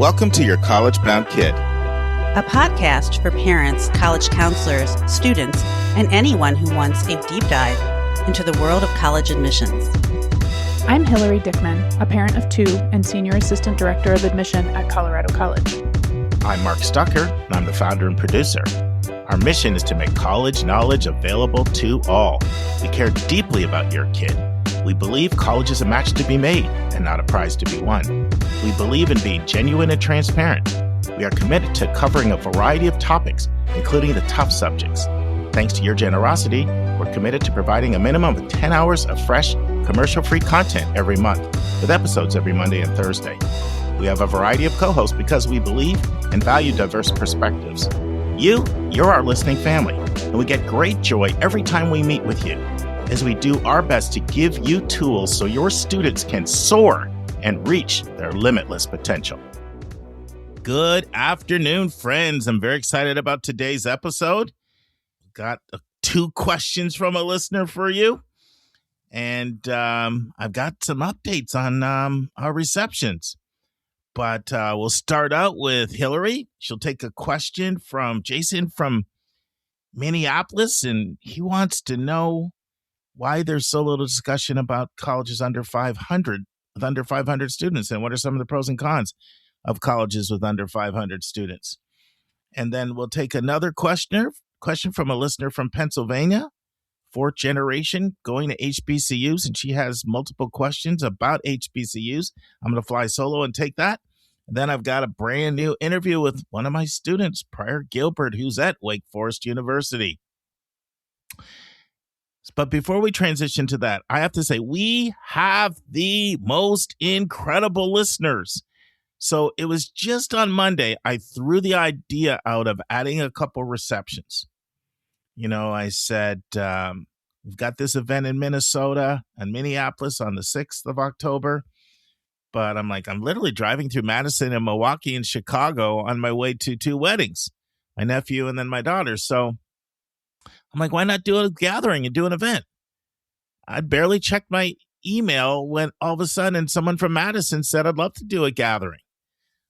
Welcome to Your College Bound Kid, a podcast for parents, college counselors, students, and anyone who wants a deep dive into the world of college admissions. I'm Hilary Dickman, a parent of two and Senior Assistant Director of Admission at Colorado College. I'm Mark Stucker, and I'm the founder and producer. Our mission is to make college knowledge available to all. We care deeply about your kid. We believe college is a match to be made and not a prize to be won. We believe in being genuine and transparent. We are committed to covering a variety of topics, including the tough subjects. Thanks to your generosity, we're committed to providing a minimum of 10 hours of fresh, commercial-free content every month, with episodes every Monday and Thursday. We have a variety of co-hosts because we believe and value diverse perspectives. You're our listening family, and we get great joy every time we meet with you, as we do our best to give you tools so your students can soar and reach their limitless potential. Good afternoon, friends. I'm very excited about today's episode. Got two questions from a listener for you, and I've got some updates on our receptions. But we'll start out with Hilary. She'll take a question from Jason from Minneapolis, and he wants to know why there's so little discussion about colleges under 500, with under 500 students, and what are some of the pros and cons of colleges with under 500 students. And then we'll take another question from a listener from Pennsylvania, fourth generation, going to HBCUs, and she has multiple questions about HBCUs. I'm going to fly solo and take that. And then I've got a brand new interview with one of my students, Pryor, who's at Wake Forest University. But before we transition to that, I have to say we have the most incredible listeners. So it was just on Monday, I threw the idea out of adding a couple receptions. You know, I said, we've got this event in Minnesota and Minneapolis on the 6th of October. But I'm literally driving through Madison and Milwaukee and Chicago on my way to two weddings, my nephew and then my daughter. So I'm like, why not do a gathering and do an event? I barely checked my email when all of a sudden someone from Madison said, I'd love to do a gathering.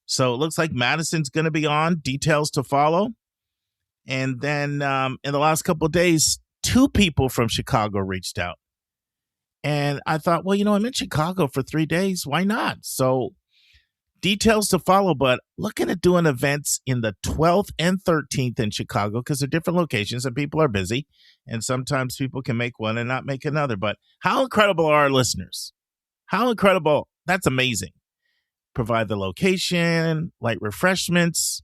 So it looks like Madison's going to be on, details to follow. And then in the last couple of days, two people from Chicago reached out. And I thought, well, I'm in Chicago for 3 days. Why not? So details to follow, but looking at doing events in the 12th and 13th in Chicago because they're different locations and people are busy. And sometimes people can make one and not make another. But how incredible are our listeners? How incredible. That's amazing. Provide the location, light refreshments,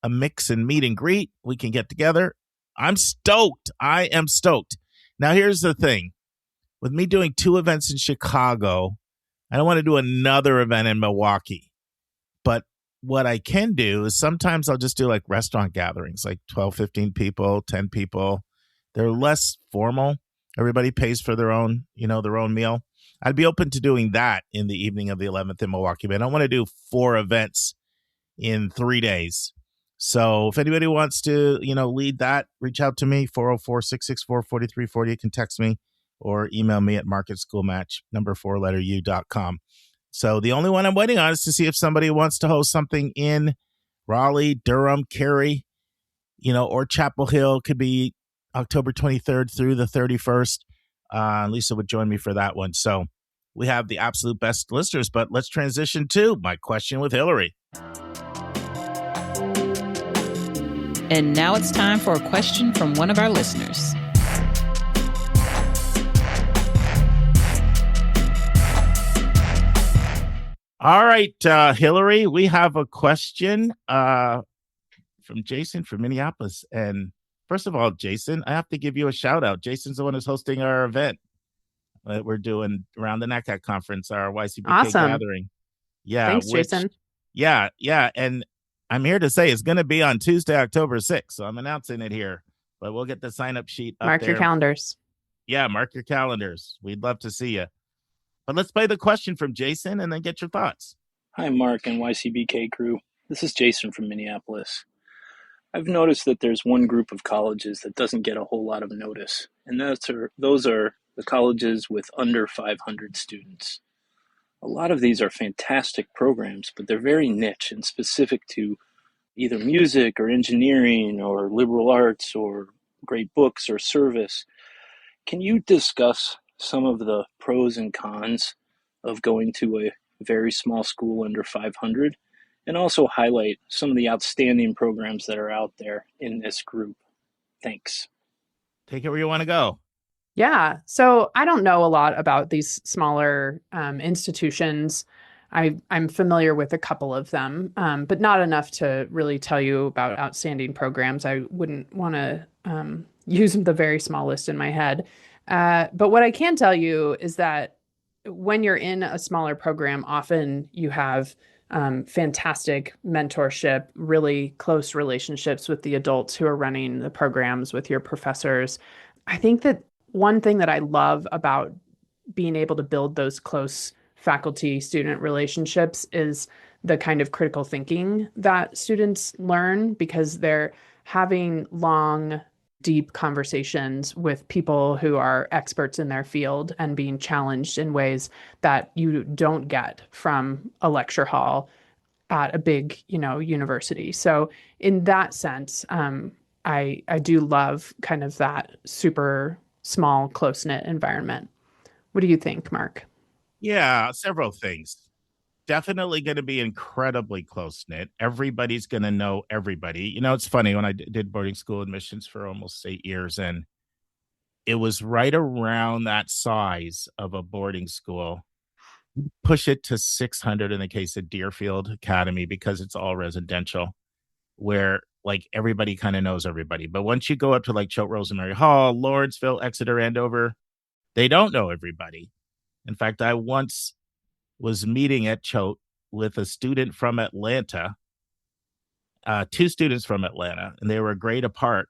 a mix and meet and greet. We can get together. I'm stoked. I am stoked. Now, here's the thing. With me doing two events in Chicago, I don't want to do another event in Milwaukee. But what I can do is sometimes I'll just do like restaurant gatherings, like 12, 15 people, 10 people. They're less formal. Everybody pays for their own meal. I'd be open to doing that in the evening of the 11th in Milwaukee, but I don't want to do 4 events in 3 days. So if anybody wants to, lead that, reach out to me, 404-664-4340. You can text me or email me at marketschoolmatch, number 4u.com. So the only one I'm waiting on is to see if somebody wants to host something in Raleigh, Durham, Cary, or Chapel Hill. Could be October 23rd through the 31st. Lisa would join me for that one. So we have the absolute best listeners, but let's transition to my question with Hilary. And now it's time for a question from one of our listeners. All right, Hilary, we have a question from Jason from Minneapolis. And first of all, Jason, I have to give you a shout out. Jason's the one who's hosting our event that we're doing around the NACAC conference, our YCBK gathering. Yeah. Thanks, Jason. Yeah. And I'm here to say it's going to be on Tuesday, October 6th. So I'm announcing it here, but we'll get the sign-up sheet up Mark there. your calendars. Yeah, mark your calendars. We'd love to see you. But let's play the question from Jason and then get your thoughts. Hi, Mark and YCBK crew. This is Jason from Minneapolis. I've noticed that there's one group of colleges that doesn't get a whole lot of notice, and those are the colleges with under 500 students. A lot of these are fantastic programs, but they're very niche and specific to either music or engineering or liberal arts or great books or service. Can you discuss some of the pros and cons of going to a very small school under 500, and also highlight some of the outstanding programs that are out there in this group? Thanks. Take it where you want to go. Yeah. So I don't know a lot about these smaller institutions. I'm familiar with a couple of them, but not enough to really tell you about outstanding programs. I wouldn't want to use the very small list in my head. But what I can tell you is that when you're in a smaller program, often you have fantastic mentorship, really close relationships with the adults who are running the programs, with your professors. I think that one thing that I love about being able to build those close faculty-student relationships is the kind of critical thinking that students learn, because they're having long, deep conversations with people who are experts in their field and being challenged in ways that you don't get from a lecture hall at a big, university. So in that sense, I do love kind of that super small, close-knit environment. What do you think, Mark? Yeah, several things. Definitely going to be incredibly close-knit. Everybody's going to know everybody. It's funny, when I did boarding school admissions for almost 8 years, and it was right around that size of a boarding school. Push it to 600 in the case of Deerfield Academy, because it's all residential, where like everybody kind of knows everybody. But once you go up to like Choate Rosemary Hall, Lawrenceville, Exeter, Andover, they don't know everybody. In fact, I once was meeting at Choate with a student from Atlanta, two students from Atlanta, and they were a grade apart.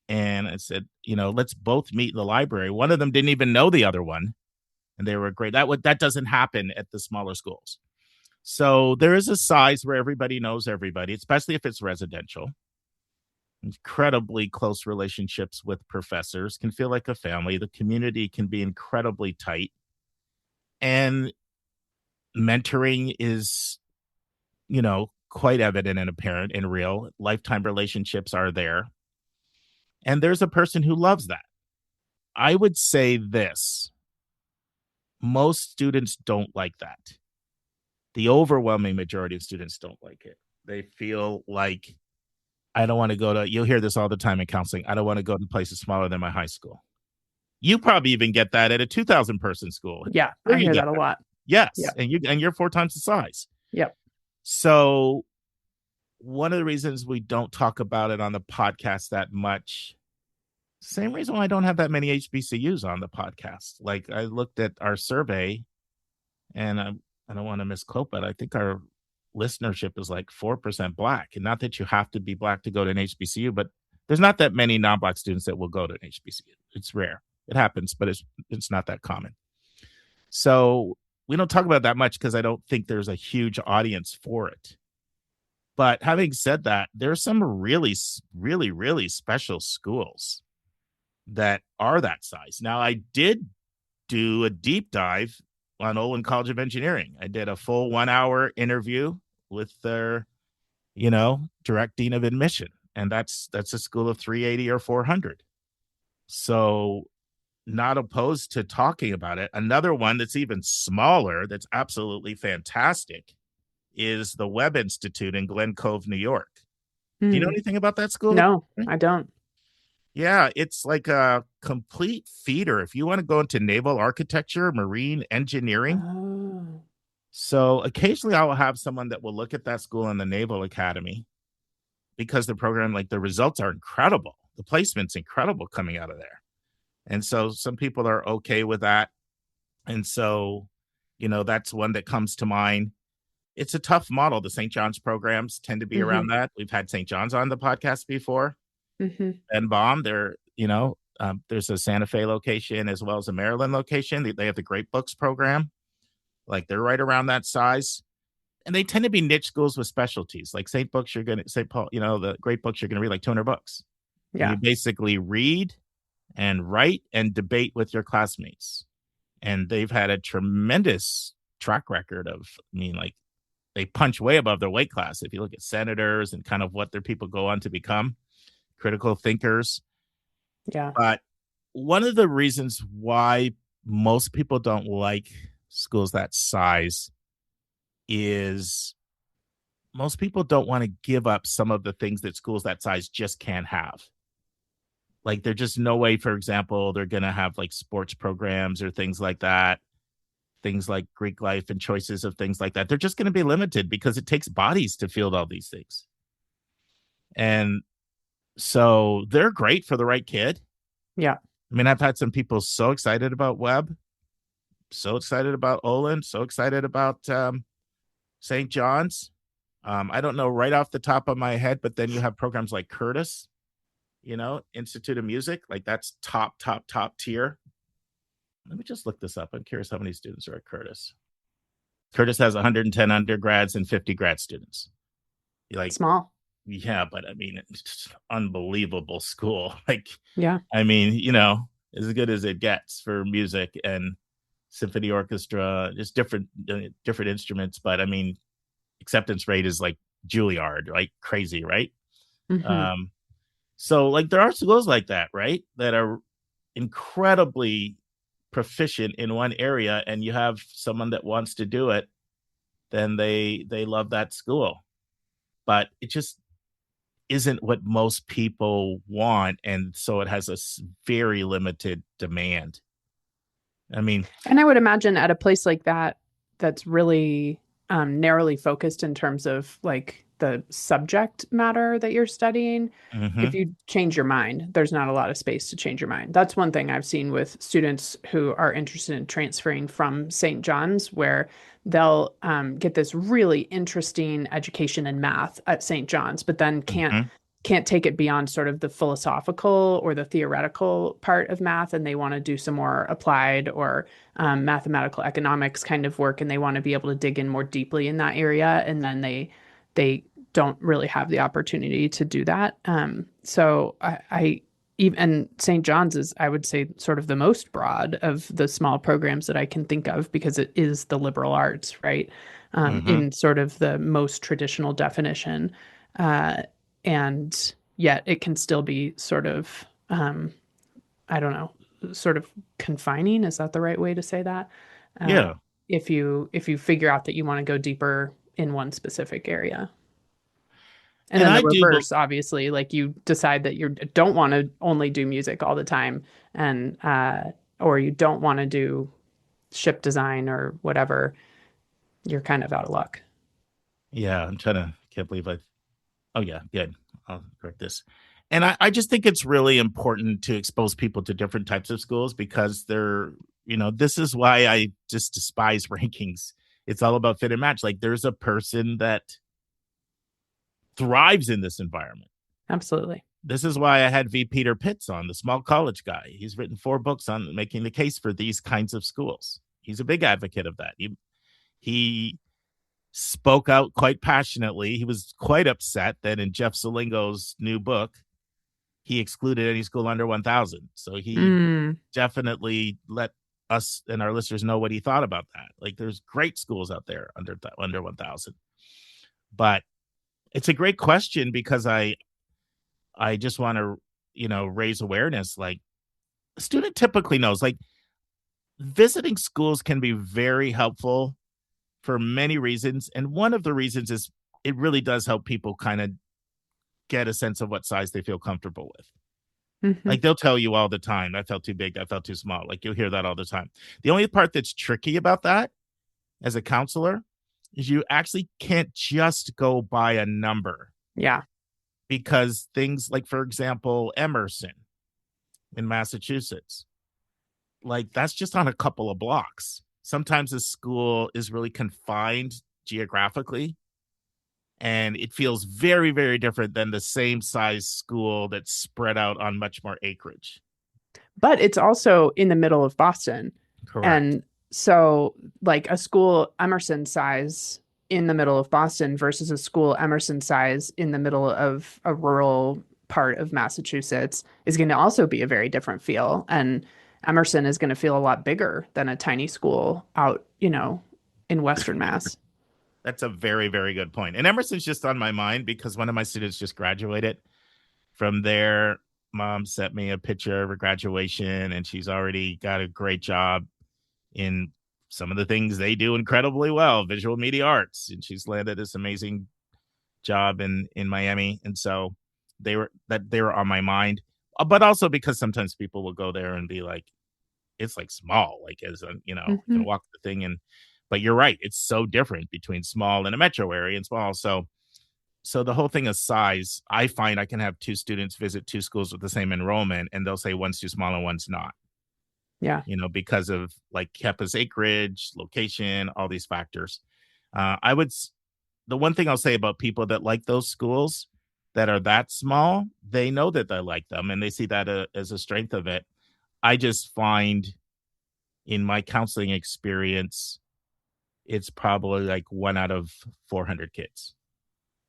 And I said, let's both meet in the library. One of them didn't even know the other one, and they were great. That doesn't happen at the smaller schools. So there is a size where everybody knows everybody, especially if it's residential. Incredibly close relationships with professors, can feel like a family. The community can be incredibly tight. And mentoring is, quite evident and apparent and real. Lifetime relationships are there. And there's a person who loves that. I would say this: most students don't like that. The overwhelming majority of students don't like it. They feel like, I don't want to go to, you'll hear this all the time in counseling, I don't want to go to places smaller than my high school. You probably even get that at a 2,000 person school. Yeah, I hear that a lot. Yes. Yeah. And you're 4 times the size. Yep. So one of the reasons we don't talk about it on the podcast that much, same reason why I don't have that many HBCUs on the podcast. Like, I looked at our survey, and I don't want to misquote, but I think our listenership is like 4% Black. And not that you have to be Black to go to an HBCU, but there's not that many non-Black students that will go to an HBCU. It's rare. It happens, but it's not that common. So we don't talk about that much because I don't think there's a huge audience for it. But having said that, there's some really, really, really special schools that are that size. Now, I did do a deep dive on Olin College of Engineering. I did a full 1-hour interview with their, direct dean of admission. And that's a school of 380 or 400. So not opposed to talking about it. Another one that's even smaller, that's absolutely fantastic, is the Webb Institute in Glen Cove, New York. Do you know anything about that school? No, I don't. Yeah, it's like a complete feeder if you want to go into naval architecture, marine engineering. Oh. So occasionally I will have someone that will look at that school in the Naval Academy, because the program, like, the results are incredible. The placement's incredible coming out of there. And so some people are okay with that. And so, that's one that comes to mind. It's a tough model. The St. John's programs tend to be around that. We've had St. John's on the podcast before. And Baum, there's a Santa Fe location as well as a Maryland location. They have the Great Books program. Like, they're right around that size. And they tend to be niche schools with specialties. Like St. Paul, the Great Books, you're going to read like 200 books. Yeah. And you basically read and write and debate with your classmates. And they've had a tremendous track record of, I mean, like they punch way above their weight class. If you look at senators and kind of what their people go on to become, critical thinkers. Yeah. But one of the reasons why most people don't like schools that size is most people don't want to give up some of the things that schools that size just can't have. Like there's just no way, for example, they're going to have like sports programs or things like that. Things like Greek life and choices of things like that. They're just going to be limited because it takes bodies to field all these things. And so they're great for the right kid. Yeah. I mean, I've had some people so excited about Webb, so excited about Olin, so excited about St. John's. I don't know right off the top of my head, but then you have programs like Curtis, Institute of Music, like that's top tier. Let me just look this up. I'm curious how many students are at Curtis. Curtis has 110 undergrads and 50 grad students. Like small. Yeah, but I mean, it's just unbelievable school. Like, yeah, I mean, as good as it gets for music and symphony orchestra, just different instruments. But I mean, acceptance rate is like Juilliard, like crazy, right? Mm-hmm. So like there are schools like that, right? That are incredibly proficient in one area, and you have someone that wants to do it, then they love that school. But it just isn't what most people want, and so it has a very limited demand. I mean, and I would imagine at a place like that, that's really narrowly focused in terms of like the subject matter that you're studying. If you change your mind, there's not a lot of space to change your mind. That's one thing I've seen with students who are interested in transferring from St. John's, where they'll get this really interesting education in math at St. John's, but then can't take it beyond sort of the philosophical or the theoretical part of math, and they want to do some more applied or mathematical economics kind of work, and they want to be able to dig in more deeply in that area, and then they don't really have the opportunity to do that. So I even St. John's is, I would say, sort of the most broad of the small programs that I can think of, because it is the liberal arts, right? In sort of the most traditional definition. And yet it can still be sort of, I don't know, sort of confining. Is that the right way to say that? Yeah. If you figure out that you want to go deeper in one specific area. And then the reverse, obviously, like you decide that you don't want to only do music all the time, and or you don't want to do ship design or whatever, you're kind of out of luck. Yeah, can't believe oh yeah, good. I'll correct this. And I just think it's really important to expose people to different types of schools, because this is why I just despise rankings. It's all about fit and match. Like there's a person that thrives in this environment. Absolutely. This is why I had V. Peter Pitts on, the small college guy. He's written 4 books on making the case for these kinds of schools. He's a big advocate of that. He spoke out quite passionately. He was quite upset that in Jeff Salingo's new book, he excluded any school under 1,000. So he definitely let us and our listeners know what he thought about that. Like there's great schools out there under 1,000. But it's a great question, because I just want to, raise awareness. Like a student typically knows, like visiting schools can be very helpful for many reasons. And one of the reasons is it really does help people kind of get a sense of what size they feel comfortable with. Like they'll tell you all the time, I felt too big, I felt too small. Like you'll hear that all the time. The only part that's tricky about that as a counselor is you actually can't just go by a number. Yeah. Because things like, for example, Emerson in Massachusetts, like that's just on a couple of blocks. Sometimes a school is really confined geographically, and it feels very, very different than the same size school that's spread out on much more acreage. But it's also in the middle of Boston. Correct. And so like a school Emerson size in the middle of Boston versus a school Emerson size in the middle of a rural part of Massachusetts is going to also be a very different feel. And Emerson is going to feel a lot bigger than a tiny school out, in Western Mass. That's a very, very good point. And Emerson's just on my mind because one of my students just graduated from there. Mom sent me a picture of her graduation, and she's already got a great job in some of the things they do incredibly well, visual media arts. And she's landed this amazing job in Miami. And so they were on my mind. But also because sometimes people will go there and be like, it's like small, like as a, can walk the thing in. But you're right. It's so different between small and a metro area and small. So the whole thing of size, I find I can have two students visit two schools with the same enrollment and they'll say one's too small and one's not. Yeah. Because of like campus acreage, location, all these factors. The one thing I'll say about people that like those schools that are that small, they know that they like them and they see that as a strength of it. I just find in my counseling experience, it's probably like 1 out of 400 kids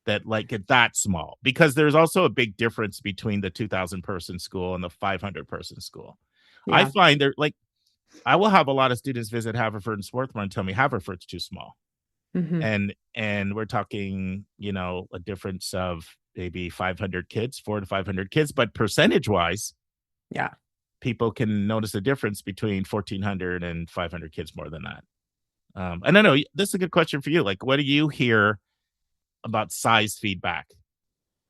that like it that small, because there's also a big difference between the 2,000 person school and the 500 person school. Yeah. I find I will have a lot of students visit Haverford and Swarthmore and tell me Haverford's too small. Mm-hmm. And we're talking, a difference of maybe 500 kids, 400 to 500 kids, but percentage wise, yeah, people can notice a difference between 1,400 and 500 kids more than that. And I know this is a good question for you. Like, what do you hear about size feedback?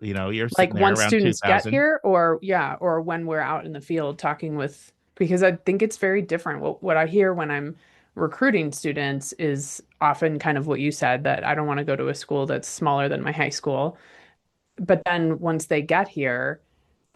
You're like once students 2,000. get here, or when we're out in the field talking with, because I think it's very different. What I hear when I'm recruiting students is often kind of what you said, that I don't want to go to a school that's smaller than my high school. But then once they get here,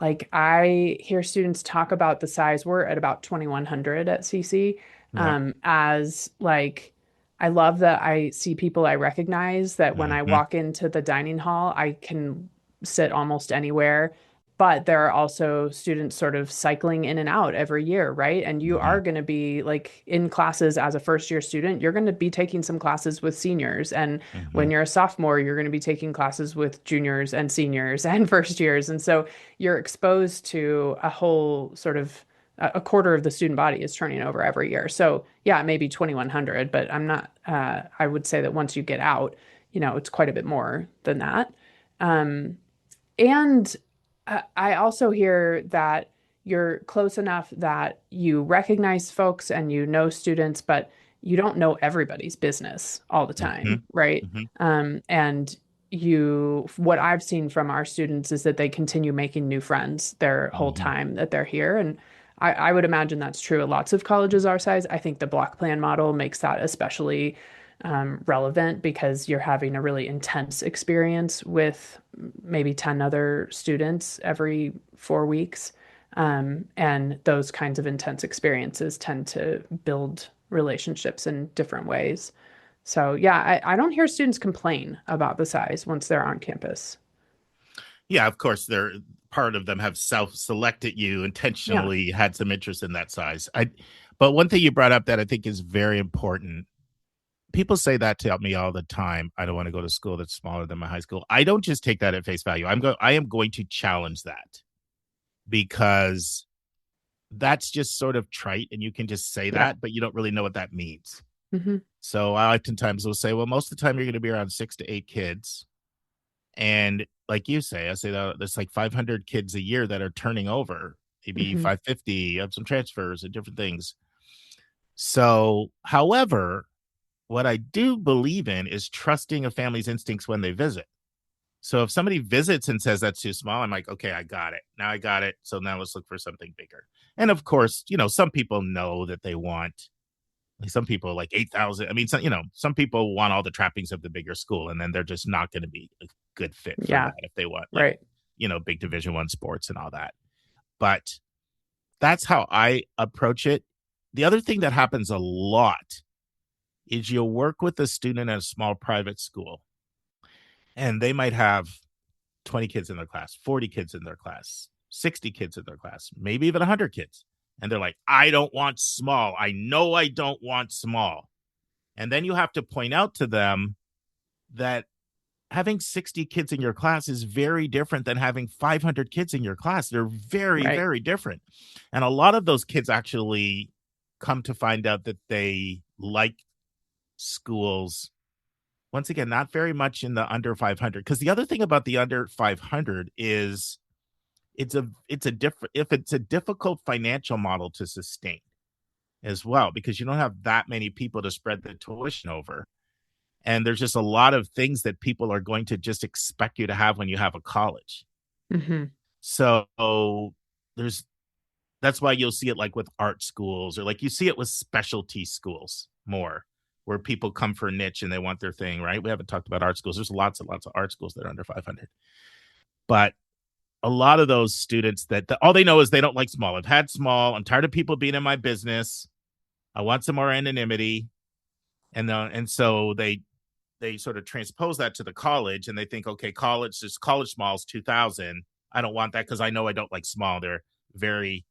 like I hear students talk about the size. We're at about 2,100 at CC. Yeah. As like, I love that I see people I recognize, that when I walk into the dining hall, I can sit almost anywhere. But there are also students sort of cycling in and out every year, right? And you are going to be like in classes as a first year student, you're going to be taking some classes with seniors. And when you're a sophomore, you're going to be taking classes with juniors and seniors and first years. And so you're exposed to a whole sort of a quarter of the student body is turning over every year. So yeah, maybe 2,100, but I'm not, I would say that once you get out, it's quite a bit more than that. And I also hear that you're close enough that you recognize folks and students, but you don't know everybody's business all the time, right? And what I've seen from our students is that they continue making new friends their whole time that they're here. And I would imagine that's true at lots of colleges our size. I think the block plan model makes that especially relevant, because you're having a really intense experience with maybe 10 other students every 4 weeks. And those kinds of intense experiences tend to build relationships in different ways. So yeah, I don't hear students complain about the size once they're on campus. Yeah, of course, part of them have self-selected you intentionally, had some interest in that size. But one thing you brought up that I think is very important, people say that to me all the time. I don't want to go to school that's smaller than my high school. I don't just take that at face value. I am going to challenge that, because that's just sort of trite, and you can just say that, but you don't really know what that means. So I oftentimes will say, well, most of the time you're going to be around 6 to 8 kids. And like you say, I say that there's like 500 kids a year that are turning over, maybe 550, you have some transfers and different things. So, however, what I do believe in is trusting a family's instincts when they visit. So if somebody visits and says that's too small, I'm like, okay, I got it. Now I got it. So now let's look for something bigger. And of course, some people know that they want, like some people like 8,000. I mean, some people want all the trappings of the bigger school, and then they're just not going to be a good fit for that if they want, big Division I sports and all that. But that's how I approach it. The other thing that happens a lot is you'll work with a student at a small private school, and they might have 20 kids in their class, 40 kids in their class, 60 kids in their class, maybe even 100 kids. And they're like, I don't want small. I know I don't want small. And then you have to point out to them that having 60 kids in your class is very different than having 500 kids in your class. They're very, very different. And a lot of those kids actually come to find out that they like schools. Once again, not very much in the under 500. Because the other thing about the under 500 is it's a difficult financial model to sustain as well, because you don't have that many people to spread the tuition over. And there's just a lot of things that people are going to just expect you to have when you have a college. Mm-hmm. So that's why you'll see it like with art schools, or like you see it with specialty schools more, where people come for a niche and they want their thing, right? We haven't talked about art schools. There's lots and lots of art schools that are under 500. But a lot of those students that all they know is they don't like small. I've had small. I'm tired of people being in my business. I want some more anonymity. And so they sort of transpose that to the college, and they think, okay, college small's 2,000. I don't want that because I know I don't like small. They're very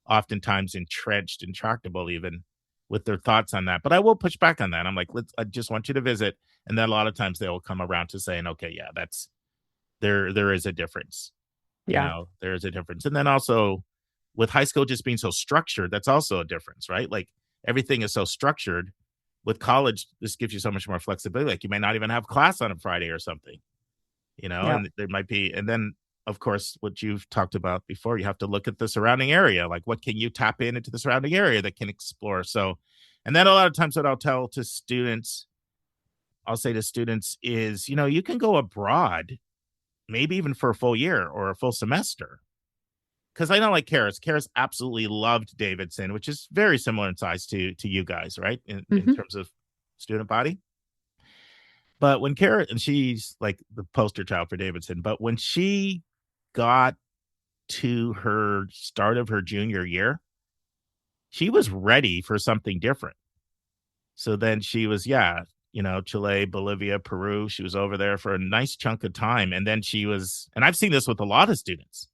oftentimes entrenched, intractable even with their thoughts on that. But I will push back on that. I'm like, I just want you to visit. And then a lot of times they will come around to saying, okay, yeah, there is a difference. Yeah. There is a difference. And then also with high school just being so structured, that's also a difference, right? Like everything is so structured. With college, this gives you so much more flexibility. Like you may not even have class on a Friday or something, Yeah. and there might be, and then of course, what you've talked about before, you have to look at the surrounding area. Like what can you tap into the surrounding area that can explore? So, and then a lot of times what I'll say to students is, you can go abroad, maybe even for a full year or a full semester. Because I know like Karis absolutely loved Davidson, which is very similar in size to you guys, right? In terms of student body. But when Karis, and she's like the poster child for Davidson, but when she got to her start of her junior year, she was ready for something different. So then she was, Chile, Bolivia, Peru. She was over there for a nice chunk of time. And then and I've seen this with a lot of students.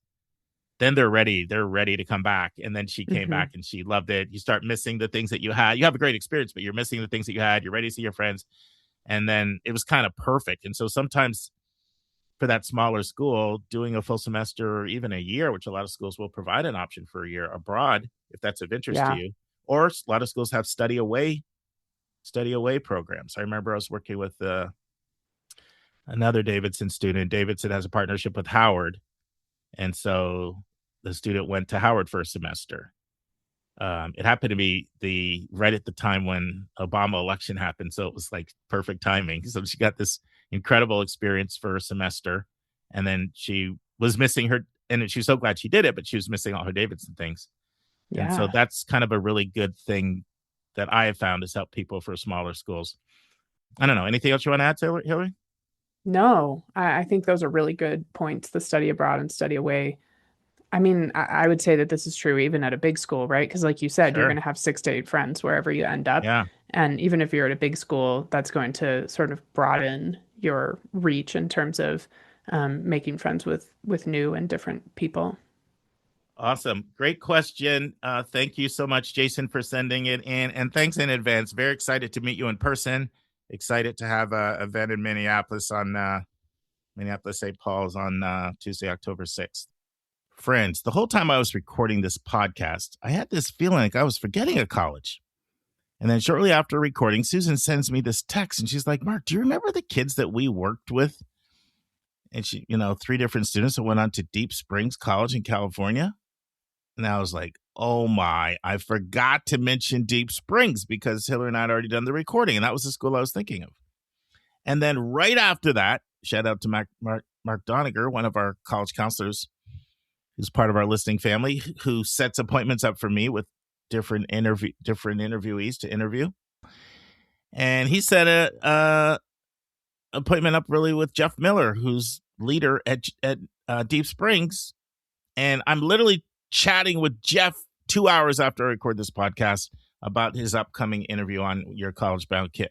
Then they're ready to come back. And then she came back and she loved it. You start missing the things that you had. You have a great experience, but you're missing the things that you had. You're ready to see your friends. And then it was kind of perfect. And so sometimes for that smaller school, doing a full semester or even a year, which a lot of schools will provide an option for a year abroad, if that's of interest to you, or a lot of schools have study away programs. I remember I was working with another Davidson student. Davidson has a partnership with Howard. And so the student went to Howard for a semester. It happened to be right at the time when Obama election happened. So it was like perfect timing. So she got this incredible experience for a semester. And then she was missing and she was so glad she did it, but she was missing all her Davidson things. Yeah. And so that's kind of a really good thing that I have found has helped people for smaller schools. I don't know. Anything else you want to add, Hilary? No, I think those are really good points, the study abroad and study away. I mean, I would say that this is true even at a big school, right? Because like you said, you're going to have 6 to 8 friends wherever you end up. Yeah. And even if you're at a big school, that's going to sort of broaden your reach in terms of making friends with new and different people. Awesome. Great question. Thank you so much, Jason, for sending it in. And thanks in advance. Very excited to meet you in person. Excited to have an event in Minneapolis St. Paul's on Tuesday, October 6th. Friends, the whole time I was recording this podcast, I had this feeling like I was forgetting a college. And then shortly after recording, Susan sends me this text and she's like, Mark, do you remember the kids that we worked with? And she, 3 different students that went on to Deep Springs College in California. And I was like, oh my, I forgot to mention Deep Springs because Hilary and I had already done the recording. And that was the school I was thinking of. And then right after that, shout out to Mark Doniger, one of our college counselors, who's part of our listening family, who sets appointments up for me with different interviewees to interview. And he set a appointment up really with Jeff Miller, who's leader at Deep Springs. And I'm literally chatting with Jeff 2 hours after I record this podcast about his upcoming interview on Your College Bound Kid.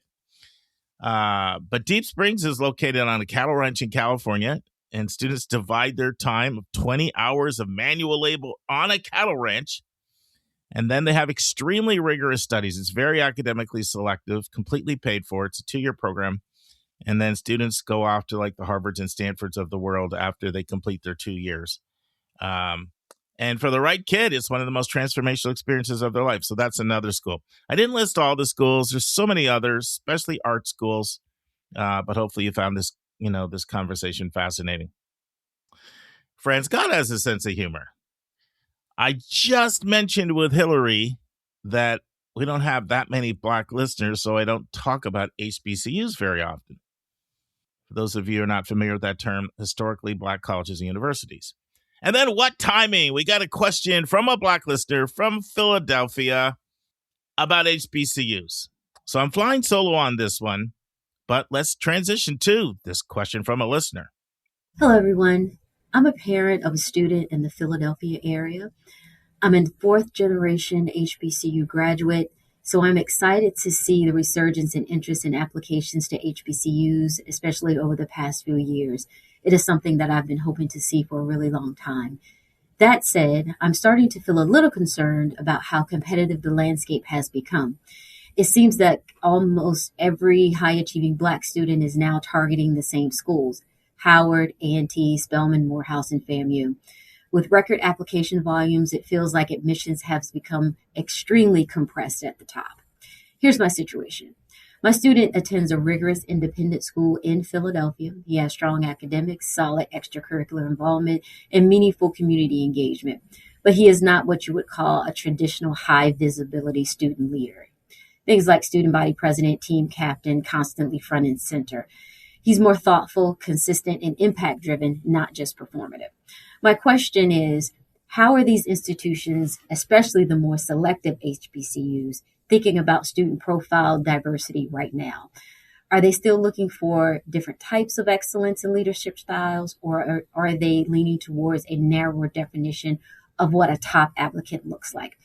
But Deep Springs is located on a cattle ranch in California, and students divide their time of 20 hours of manual labor on a cattle ranch. And then they have extremely rigorous studies. It's very academically selective, completely paid for. It's a 2-year program. And then students go off to like the Harvards and Stanfords of the world after they complete their 2 years. And for the right kid, it's one of the most transformational experiences of their life. So that's another school. I didn't list all the schools. There's so many others, especially art schools. But hopefully you found this, this conversation fascinating. Friends, God has a sense of humor. I just mentioned with Hilary that we don't have that many Black listeners, so I don't talk about HBCUs very often. For those of you who are not familiar with that term, historically Black colleges and universities. And then what timing? We got a question from a Black listener from Philadelphia about HBCUs. So I'm flying solo on this one, but let's transition to this question from a listener. Hello, everyone. I'm a parent of a student in the Philadelphia area. I'm a fourth generation HBCU graduate, so I'm excited to see the resurgence in interest in applications to HBCUs, especially over the past few years. It is something that I've been hoping to see for a really long time. That said, I'm starting to feel a little concerned about how competitive the landscape has become. It seems that almost every high-achieving Black student is now targeting the same schools: Howard, A&T, Spelman, Morehouse, and FAMU. With record application volumes, it feels like admissions have become extremely compressed at the top. Here's my situation. My student attends a rigorous independent school in Philadelphia. He has strong academics, solid extracurricular involvement, and meaningful community engagement. But he is not what you would call a traditional high visibility student leader. Things like student body president, team captain, constantly front and center. He's more thoughtful, consistent, and impact driven, not just performative. My question is, how are these institutions, especially the more selective HBCUs, thinking about student profile diversity right now? Are they still looking for different types of excellence and leadership styles, or are they leaning towards a narrower definition of what a top applicant looks like?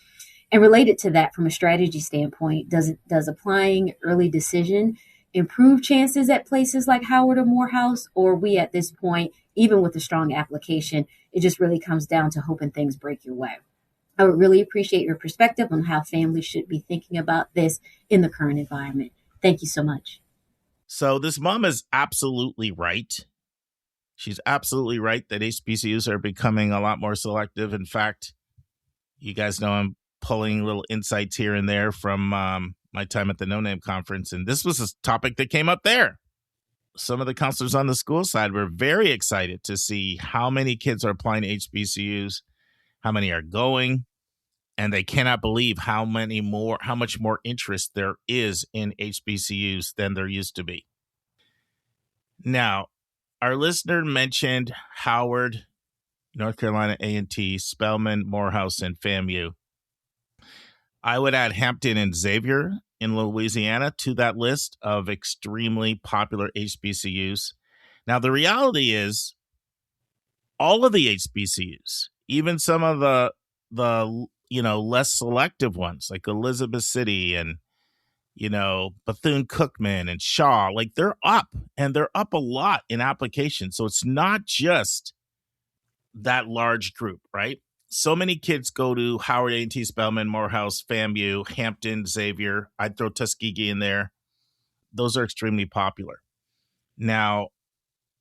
And related to that, from a strategy standpoint, does applying early decision improve chances at places like Howard or Morehouse, or are we at this point, even with a strong application, it just really comes down to hoping things break your way? I would really appreciate your perspective on how families should be thinking about this in the current environment. Thank you so much. So this mom is absolutely right. She's absolutely right that HBCUs are becoming a lot more selective. In fact, you guys know I'm pulling little insights here and there from my time at the No Name Conference, and this was a topic that came up there. Some of the counselors on the school side were very excited to see how many kids are applying to HBCUs, how many are going, and they cannot believe how much more interest there is in HBCUs than there used to be. Now, our listener mentioned Howard, North Carolina A&T, Spelman, Morehouse, and FAMU. I would add Hampton and Xavier in Louisiana to that list of extremely popular HBCUs. Now, the reality is all of the HBCUs, even some of the less selective ones like Elizabeth City and, Bethune-Cookman and Shaw, like they're up a lot in applications. So it's not just that large group, right? So many kids go to Howard, A&T, Spelman, Morehouse, FAMU, Hampton, Xavier. I'd throw Tuskegee in there. Those are extremely popular. Now,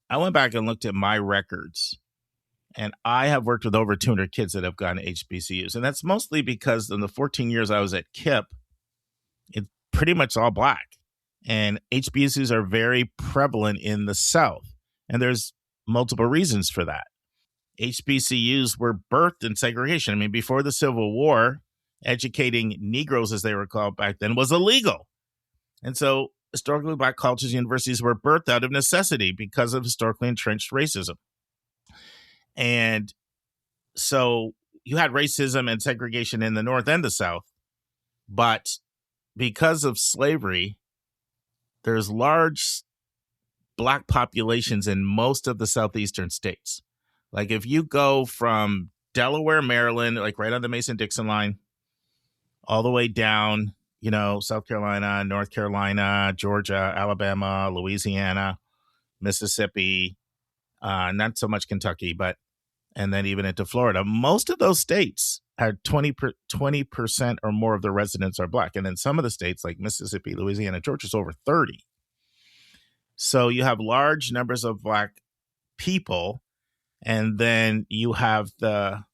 I went back and looked at my records, and I have worked with over 200 kids that have gone to HBCUs. And that's mostly because in the 14 years I was at KIPP, it's pretty much all Black. And HBCUs are very prevalent in the South. And there's multiple reasons for that. HBCUs were birthed in segregation. I mean, before the Civil War, educating Negroes, as they were called back then, was illegal. And so historically Black colleges and universities were birthed out of necessity because of historically entrenched racism. And so you had racism and segregation in the North and the South. But because of slavery, there's large Black populations in most of the southeastern states. Like if you go from Delaware, Maryland, like right on the Mason-Dixon line, all the way down, South Carolina, North Carolina, Georgia, Alabama, Louisiana, Mississippi, not so much Kentucky, and then even into Florida, most of those states had 20% or more of their residents are Black. And then some of the states like Mississippi, Louisiana, Georgia is over 30. So you have large numbers of Black people. And then you have the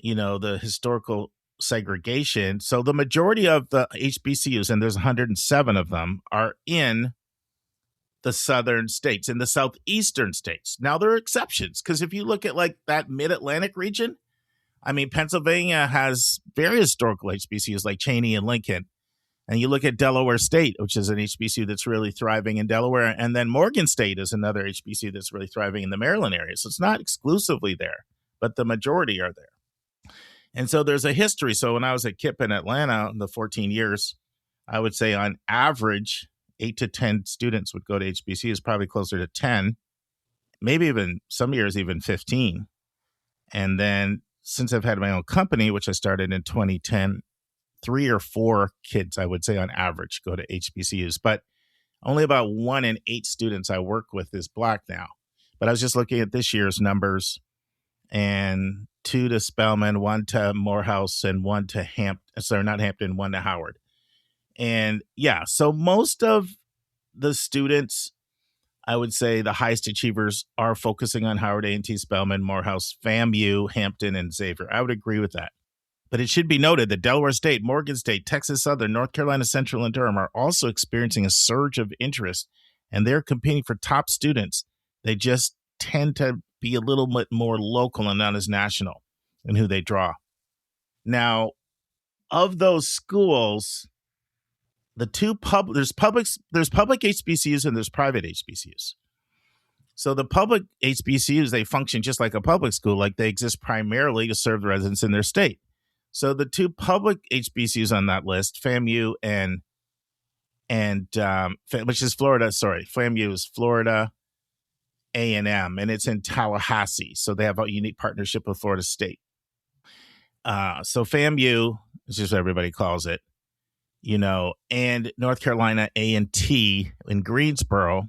the historical segregation. So the majority of the HBCUs, and there's 107 of them, are in the southern states, in the southeastern states. Now, there are exceptions, because if you look at like that mid-Atlantic region, I mean, Pennsylvania has very historical HBCUs like Cheney and Lincoln. And you look at Delaware State, which is an HBCU that's really thriving in Delaware. And then Morgan State is another HBCU that's really thriving in the Maryland area. So it's not exclusively there, but the majority are there. And so there's a history. So when I was at KIPP in Atlanta, the 14 years, I would say on average, 8 to 10 students would go to HBCUs, probably closer to 10, maybe even some years even 15. And then since I've had my own company, which I started in 2010, 3 or 4 kids, I would say on average, go to HBCUs, but only about 1 in 8 students I work with is Black now. But I was just looking at this year's numbers, and 2 to Spelman, 1 to Morehouse, and 1 to not Hampton, 1 to Howard. And yeah, so most of the students, I would say the highest achievers, are focusing on Howard, A&T, Spelman, Morehouse, FAMU, Hampton, and Xavier. I would agree with that. But it should be noted that Delaware State, Morgan State, Texas Southern, North Carolina Central, and Durham are also experiencing a surge of interest, and they're competing for top students. They just tend to be a little bit more local and not as national in who they draw. Now, of those schools, there's public HBCUs and there's private HBCUs. So the public HBCUs, they function just like a public school, like they exist primarily to serve the residents in their state. So the 2 public HBCUs on that list, FAMU and which is Florida. Sorry, FAMU is Florida A&M, and it's in Tallahassee. So they have a unique partnership with Florida State. So FAMU, which is what everybody calls it, and North Carolina A&T in Greensboro.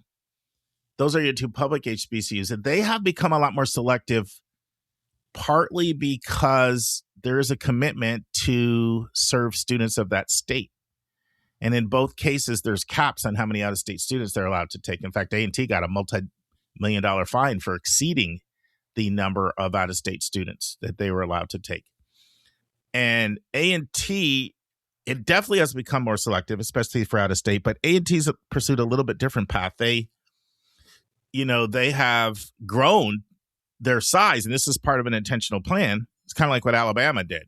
Those are your 2 public HBCUs, and they have become a lot more selective, partly because there is a commitment to serve students of that state. And in both cases, there's caps on how many out-of-state students they're allowed to take. In fact, A&T got a multi-million-dollar fine for exceeding the number of out-of-state students that they were allowed to take. And A&T, it definitely has become more selective, especially for out-of-state, but A&T's pursued a little bit different path. They have grown their size, and this is part of an intentional plan. It's kind of like what Alabama did.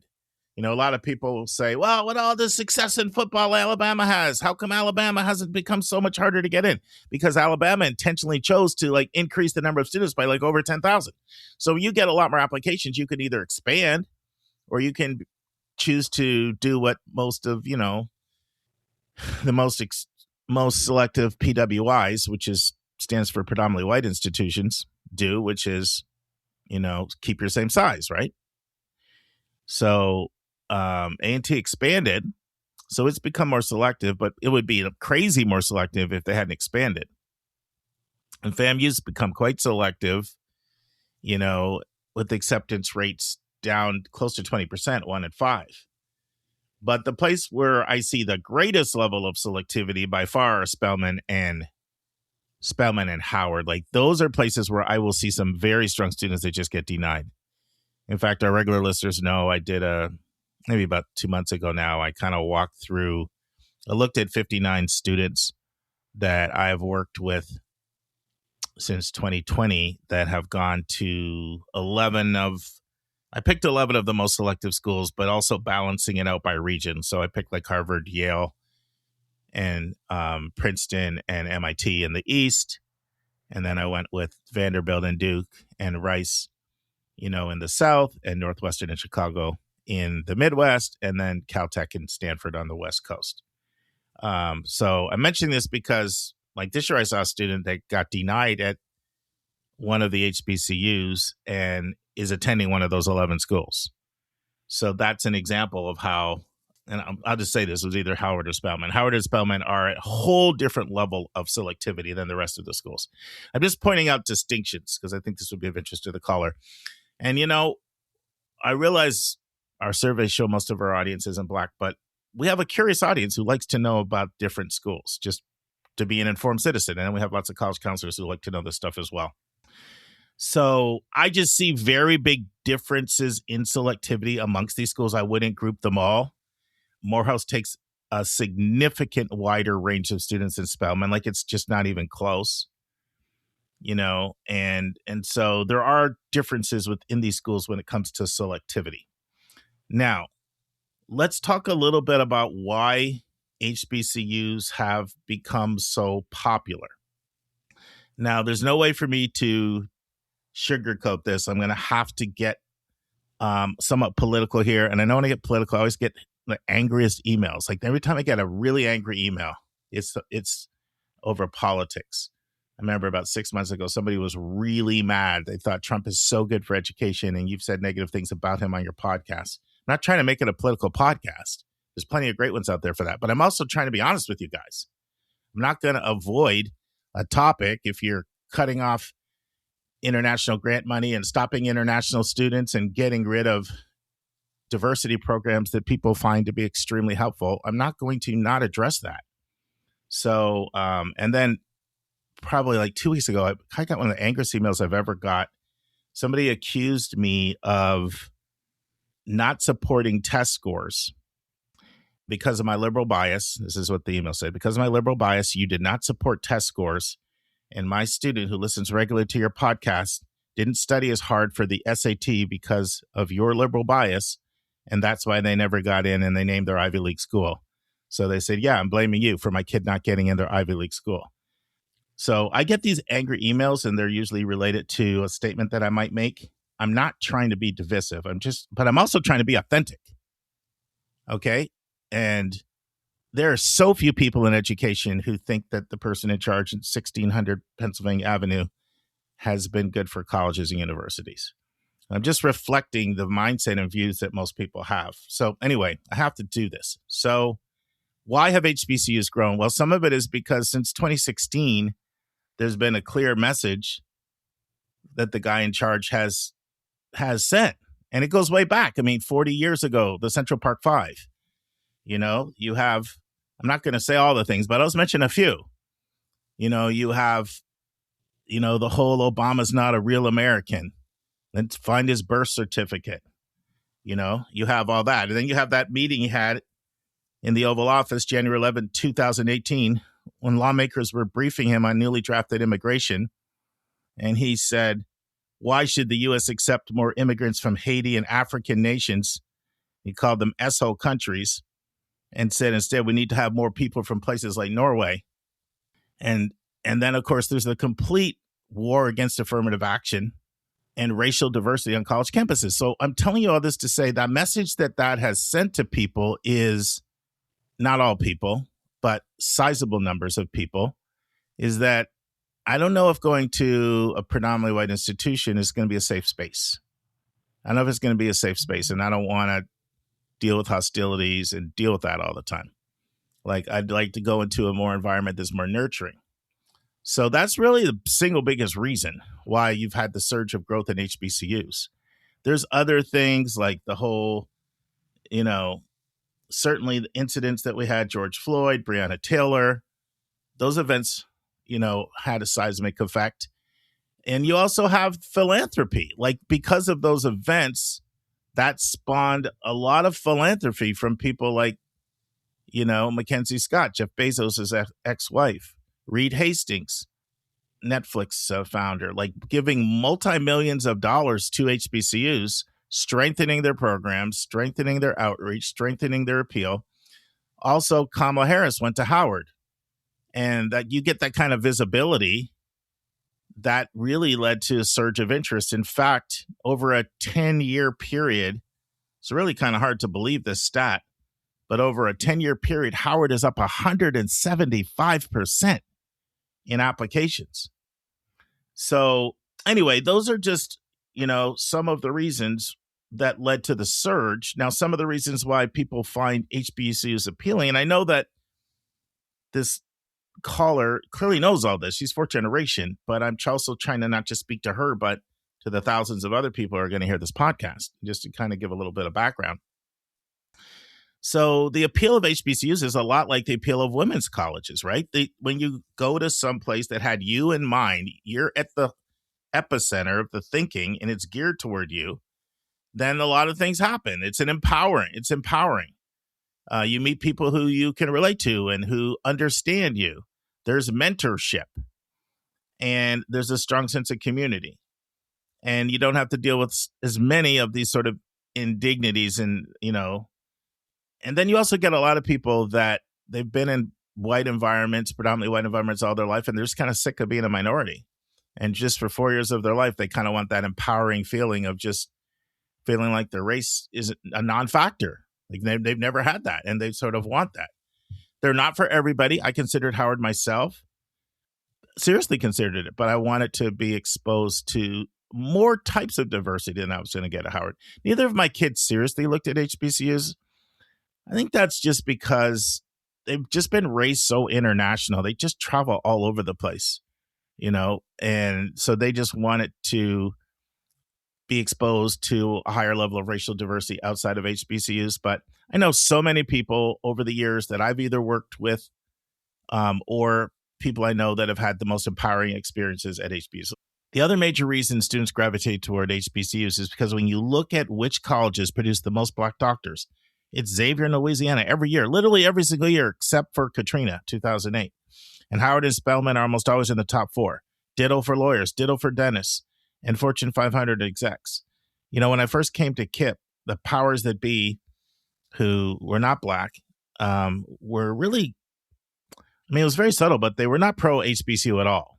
A lot of people say, well, what all this success in football Alabama has, how come Alabama hasn't become so much harder to get in? Because Alabama intentionally chose to increase the number of students by over 10,000. So you get a lot more applications. You can either expand, or you can choose to do what most of, the most selective PWIs, which stands for predominantly white institutions, do, which is, keep your same size, right? So A&T expanded, so it's become more selective, but it would be crazy more selective if they hadn't expanded. And FAMU's become quite selective, with acceptance rates down close to 20%, 1 in 5. But the place where I see the greatest level of selectivity by far are Spelman and Howard. Those are places where I will see some very strong students that just get denied. In fact, our regular listeners know I did maybe about 2 months ago now, I kind of looked at 59 students that I've worked with since 2020 that have gone to I picked 11 of the most selective schools, but also balancing it out by region. So I picked Harvard, Yale, and Princeton and MIT in the East. And then I went with Vanderbilt and Duke and Rice, in the South, and Northwestern and Chicago in the Midwest, and then Caltech and Stanford on the West Coast. So I'm mentioning this because this year I saw a student that got denied at one of the HBCUs and is attending one of those 11 schools. So that's an example of how, and I'll just say this, was either Howard or Spelman. Howard and Spelman are at a whole different level of selectivity than the rest of the schools. I'm just pointing out distinctions because I think this would be of interest to the caller. And, I realize our surveys show most of our audience isn't Black, but we have a curious audience who likes to know about different schools, just to be an informed citizen. And we have lots of college counselors who like to know this stuff as well. So I just see very big differences in selectivity amongst these schools. I wouldn't group them all. Morehouse takes a significant wider range of students than Spelman. Like, it's just not even close, and so there are differences within these schools when it comes to selectivity. Now, let's talk a little bit about why HBCUs have become so popular. Now, there's no way for me to sugarcoat this. I'm going to have to get somewhat political here. And I know when I get political, I always get the angriest emails. Like, every time I get a really angry email, it's over politics. I remember about 6 months ago, somebody was really mad. They thought Trump is so good for education, and you've said negative things about him on your podcast. I'm not trying to make it a political podcast. There's plenty of great ones out there for that. But I'm also trying to be honest with you guys. I'm not going to avoid a topic if you're cutting off international grant money and stopping international students and getting rid of diversity programs that people find to be extremely helpful. I'm not going to not address that. So, and then probably like 2 weeks ago, I got one of the angriest emails I've ever got. Somebody accused me of not supporting test scores because of my liberal bias. This is what the email said. Because of my liberal bias, you did not support test scores. And my student who listens regularly to your podcast didn't study as hard for the SAT because of your liberal bias. And that's why they never got in, and they named their Ivy League school. So they said, yeah, I'm blaming you for my kid not getting in their Ivy League school. So I get these angry emails, and they're usually related to a statement that I might make. I'm not trying to be divisive. But I'm also trying to be authentic. Okay. And there are so few people in education who think that the person in charge in 1600 Pennsylvania Avenue has been good for colleges and universities. I'm just reflecting the mindset and views that most people have. So anyway, I have to do this. So why have HBCUs grown? Well, some of it is because since 2016, there's been a clear message that the guy in charge has sent. And it goes way back. 40 years ago, the Central Park Five. You have, I'm not going to say all the things, but I'll just mention a few. You have, the whole Obama's not a real American. Let's find his birth certificate. You have all that. And then you have that meeting he had in the Oval Office, January 11, 2018, when lawmakers were briefing him on newly drafted immigration. And he said, why should the U.S. accept more immigrants from Haiti and African nations? He called them S-hole countries, and said instead we need to have more people from places like Norway. And then, of course, there's the complete war against affirmative action and racial diversity on college campuses. So I'm telling you all this to say that message that has sent to people is, not all people, but sizable numbers of people, is that I don't know if going to a predominantly white institution is going to be a safe space. I don't know if it's going to be a safe space, and I don't want to deal with hostilities and deal with that all the time. Like, I'd like to go into a more environment that's more nurturing. So that's really the single biggest reason why you've had the surge of growth in HBCUs. There's other things like the whole, certainly the incidents that we had, George Floyd, Breonna Taylor, those events, had a seismic effect. And you also have philanthropy. Like, because of those events, that spawned a lot of philanthropy from people like, Mackenzie Scott, Jeff Bezos' ex-wife, Reed Hastings, Netflix founder, like giving multi-millions of dollars to HBCUs, strengthening their programs, strengthening their outreach, strengthening their appeal. Also, Kamala Harris went to Howard. And that you get that kind of visibility that really led to a surge of interest. In fact, over a 10-year period, it's really kind of hard to believe this stat, but over a 10-year period, Howard is up 175% in applications. So anyway, those are just, some of the reasons that led to the surge. Now, some of the reasons why people find HBCUs appealing, and I know that this caller clearly knows all this. She's fourth generation, but I'm also trying to not just speak to her, but to the thousands of other people who are going to hear this podcast, just to kind of give a little bit of background. So the appeal of HBCUs is a lot like the appeal of women's colleges, right? When you go to some place that had you in mind, you're at the epicenter of the thinking and it's geared toward you, then a lot of things happen. It's empowering. You meet people who you can relate to and who understand you. There's mentorship and there's a strong sense of community. And you don't have to deal with as many of these sort of indignities and then you also get a lot of people that they've been in predominantly white environments all their life, and they're just kind of sick of being a minority. And just for 4 years of their life, they kind of want that empowering feeling of just feeling like their race is a non-factor. Like they've never had that, and they sort of want that. They're not for everybody. I considered Howard myself, seriously considered it, but I wanted to be exposed to more types of diversity than I was going to get at Howard. Neither of my kids seriously looked at HBCUs. I think that's just because they've just been raised so international. They just travel all over the place, and so they just wanted to be exposed to a higher level of racial diversity outside of HBCUs. But I know so many people over the years that I've either worked with or people I know that have had the most empowering experiences at HBCUs. The other major reason students gravitate toward HBCUs is because when you look at which colleges produce the most Black doctors, it's Xavier in Louisiana every year, literally every single year, except for Katrina, 2008. And Howard and Spelman are almost always in the top 4. Ditto for lawyers, ditto for dentists, and Fortune 500 execs. When I first came to KIPP, the powers that be, who were not Black, were really, it was very subtle, but they were not pro-HBCU at all.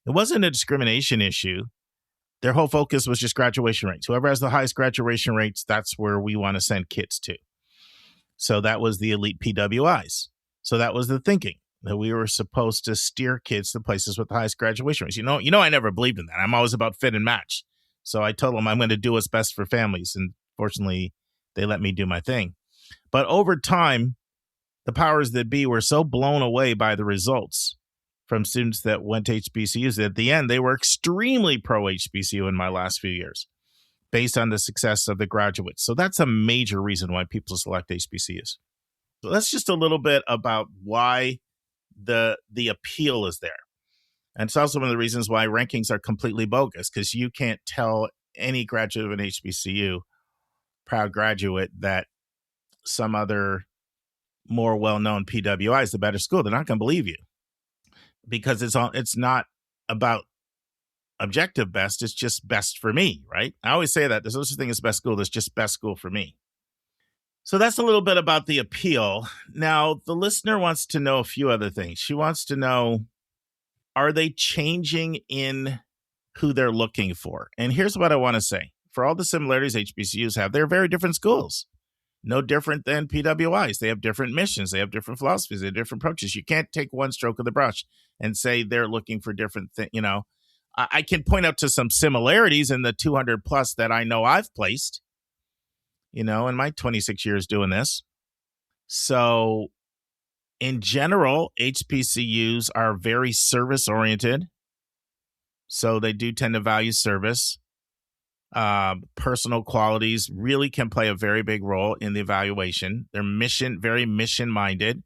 It wasn't a discrimination issue. Their whole focus was just graduation rates. Whoever has the highest graduation rates, that's where we want to send kids to. So that was the elite PWIs. So that was the thinking, that we were supposed to steer kids to places with the highest graduation rates. I never believed in that. I'm always about fit and match. So I told them I'm going to do what's best for families. And fortunately, they let me do my thing. But over time, the powers that be were so blown away by the results from students that went to HBCUs that at the end, they were extremely pro-HBCU in my last few years, based on the success of the graduates. So that's a major reason why people select HBCUs. So that's just a little bit about why the appeal is there. And it's also one of the reasons why rankings are completely bogus, because you can't tell any graduate of an HBCU, proud graduate, that some other more well-known PWI is the better school. They're not going to believe you, because it's not about objective best. It's just best for me, right? I always say that there's no such thing as best school. There's just best school for me. So that's a little bit about the appeal. Now, the listener wants to know a few other things. She wants to know, are they changing in who they're looking for? And here's what I want to say. For all the similarities HBCUs have, they're very different schools. No different than PWIs. They have different missions. They have different philosophies. They have different approaches. You can't take one stroke of the brush and say they're looking for different things. I can point out to some similarities in the 200 plus that I know I've placed, in my 26 years doing this. So in general, HBCUs are very service oriented. So they do tend to value service. Personal qualities really can play a very big role in the evaluation. They're very mission minded.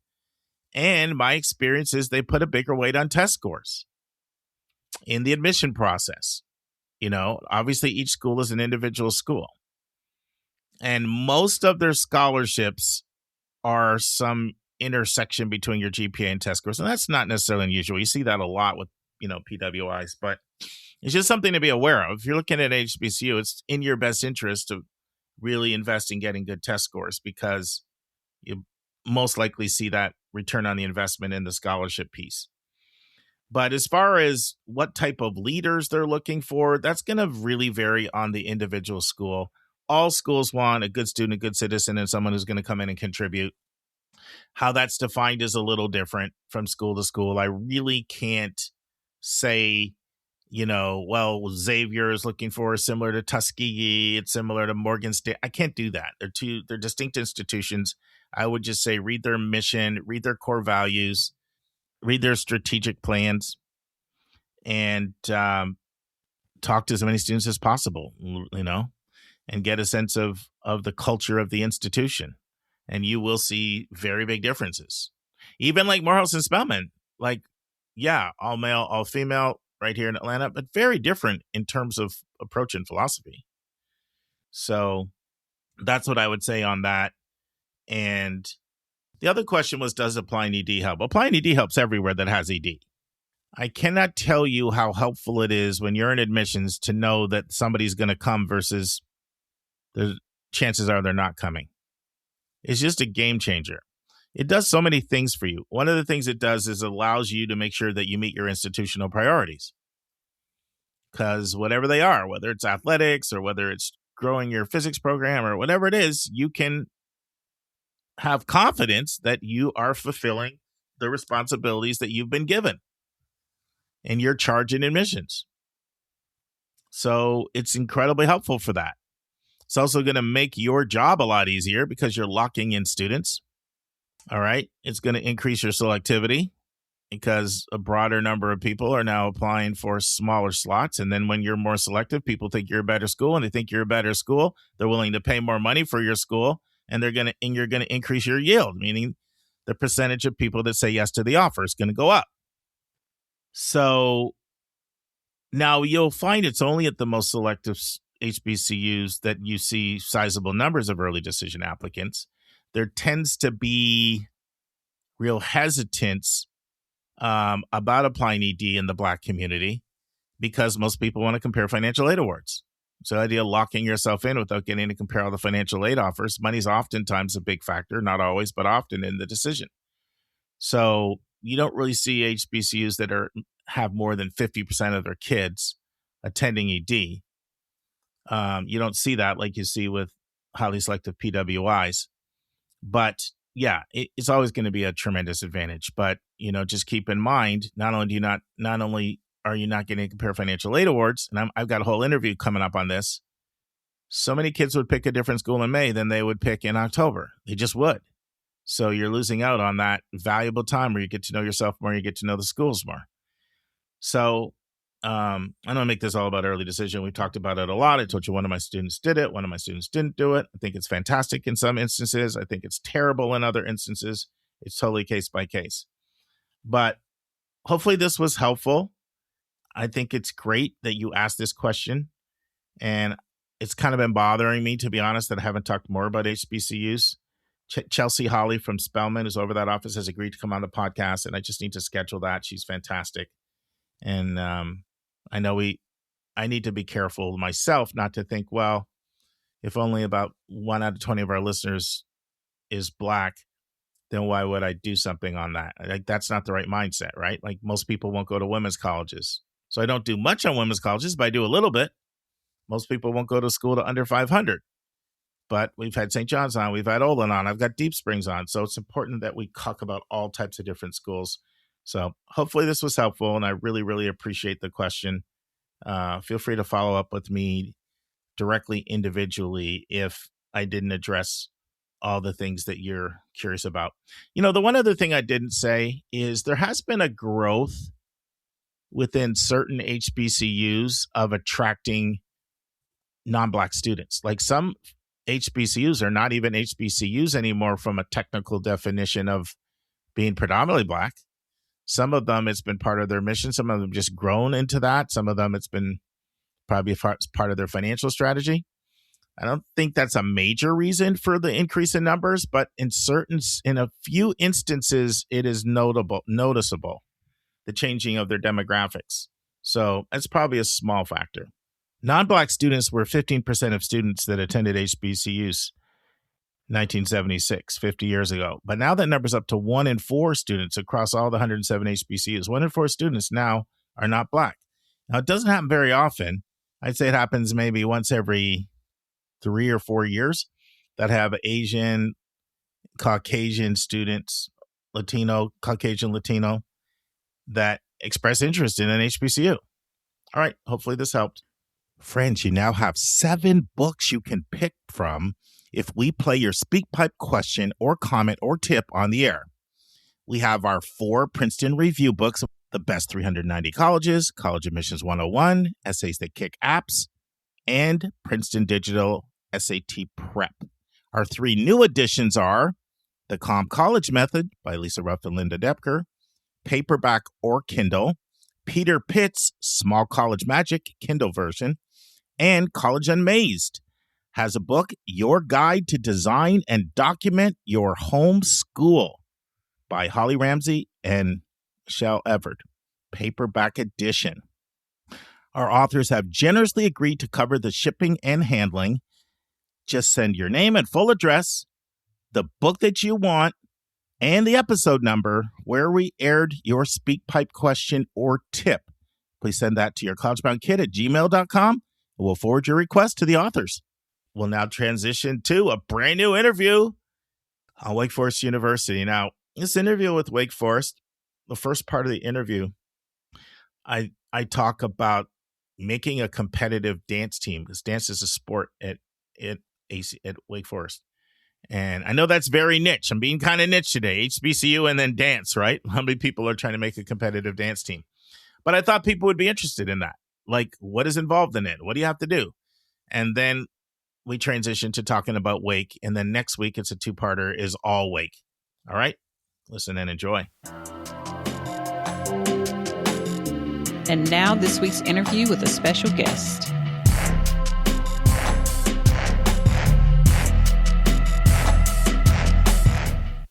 And my experience is they put a bigger weight on test scores in the admission process. Obviously each school is an individual school. And most of their scholarships are some intersection between your GPA and test scores. And that's not necessarily unusual. You see that a lot with, PWIs, but it's just something to be aware of. If you're looking at HBCU, it's in your best interest to really invest in getting good test scores, because you most likely see that return on the investment in the scholarship piece. But as far as what type of leaders they're looking for, that's going to really vary on the individual school. All schools want a good student, a good citizen, and someone who's going to come in and contribute. How that's defined is a little different from school to school. I really can't say, Xavier is looking for similar to Tuskegee, it's similar to Morgan State. I can't do that. They're distinct institutions. I would just say read their mission, read their core values, read their strategic plans, and talk to as many students as possible, and get a sense of the culture of the institution. And you will see very big differences. Even like Morehouse and Spelman, all male, all female, right here in Atlanta, but very different in terms of approach and philosophy. So that's what I would say on that. And the other question was, does Applying ED help? Applying ED helps everywhere that has ED. I cannot tell you how helpful it is when you're in admissions to know that somebody's going to come versus the chances are they're not coming. It's just a game changer. It does so many things for you. One of the things it does is it allows you to make sure that you meet your institutional priorities. Because whatever they are, whether it's athletics or whether it's growing your physics program or whatever it is, you can have confidence that you are fulfilling the responsibilities that you've been given and your charge in admissions. So it's incredibly helpful for that. It's also going to make your job a lot easier because you're locking in students. All right. It's going to increase your selectivity because a broader number of people are now applying for smaller slots. And then when you're more selective, people think you're a better school, and they think you're a better school. They're willing to pay more money for your school, and you're going to increase your yield, meaning the percentage of people that say yes to the offer is going to go up. So now you'll find it's only at the most selective HBCUs that you see sizable numbers of early decision applicants. There tends to be real hesitance about applying ED in the Black community because most people want to compare financial aid awards. So the idea of locking yourself in without getting to compare all the financial aid offers, money's oftentimes a big factor, not always, but often in the decision. So you don't really see HBCUs that have more than 50% of their kids attending ED. You don't see that like you see with highly selective PWIs. But yeah, it's always going to be a tremendous advantage. But, just keep in mind, not only are you not getting to compare financial aid awards, and I've got a whole interview coming up on this. So many kids would pick a different school in May than they would pick in October. They just would. So you're losing out on that valuable time where you get to know yourself more, you get to know the schools more. So I don't make this all about early decision. We've talked about it a lot. I told you one of my students did it. One of my students didn't do it. I think it's fantastic in some instances. I think it's terrible in other instances. It's totally case by case. But hopefully this was helpful. I think it's great that you asked this question. And it's kind of been bothering me, to be honest, that I haven't talked more about HBCUs. Chelsea Holly from Spelman, who's over that office, has agreed to come on the podcast, and I just need to schedule that. She's fantastic. And I know I need to be careful myself not to think, well, if only about 1 out of 20 of our listeners is Black, then why would I do something on that? Like, that's not the right mindset, right? Like, most people won't go to women's colleges. So I don't do much on women's colleges, but I do a little bit. Most people won't go to school to under 500. But we've had St. John's on, we've had Olin on, I've got Deep Springs on. So it's important that we talk about all types of different schools. So hopefully this was helpful, and I really, really appreciate the question. Feel free to follow up with me directly individually if I didn't address all the things that you're curious about. The one other thing I didn't say is there has been a growth within certain HBCUs of attracting non-Black students. Like, some HBCUs are not even HBCUs anymore from a technical definition of being predominantly Black. Some of them, it's been part of their mission. Some of them just grown into that. Some of them, it's been probably part of their financial strategy. I don't think that's a major reason for the increase in numbers, but in a few instances, it is noticeable, the changing of their demographics. So it's probably a small factor. Non-Black students were 15% of students that attended HBCUs 1976, 50 years ago. But now that number's up to 1 in 4 students across all the 107 HBCUs. 1 in 4 students now are not Black. Now, it doesn't happen very often. I'd say it happens maybe once every 3 or 4 years that have Asian, Caucasian students, Caucasian Latino, that express interest in an HBCU. All right. Hopefully this helped. Friends, you now have 7 books you can pick from if we play your SpeakPipe question or comment or tip on the air. We have our 4 Princeton review books, The Best 390 Colleges, College Admissions 101, Essays That Kick Apps, and Princeton Digital SAT Prep. Our 3 new editions are The Calm College Method by Lisa Ruff and Linda Depker, paperback or Kindle, Peter Pitt's Small College Magic Kindle version, and College Unmazed has a book, Your Guide to Design and Document Your Home School by Holly Ramsey and Michelle Everett, paperback edition. Our authors have generously agreed to cover the shipping and handling. Just send your name and full address, the book that you want, and the episode number where we aired your SpeakPipe question or tip. Please send that to your collegeboundkid@gmail.com, and we'll forward your request to the authors. We'll now transition to a brand new interview on Wake Forest University. Now, this interview with Wake Forest, the first part of the interview, I talk about making a competitive dance team, because dance is a sport at Wake Forest. And I know that's very niche. I'm being kind of niche today. HBCU and then dance, right? How many people are trying to make a competitive dance team? But I thought people would be interested in that. Like, what is involved in it? What do you have to do? And then we transition to talking about Wake. And then next week, it's a two-parter, is all Wake. All right? Listen and enjoy. And now this week's interview with a special guest.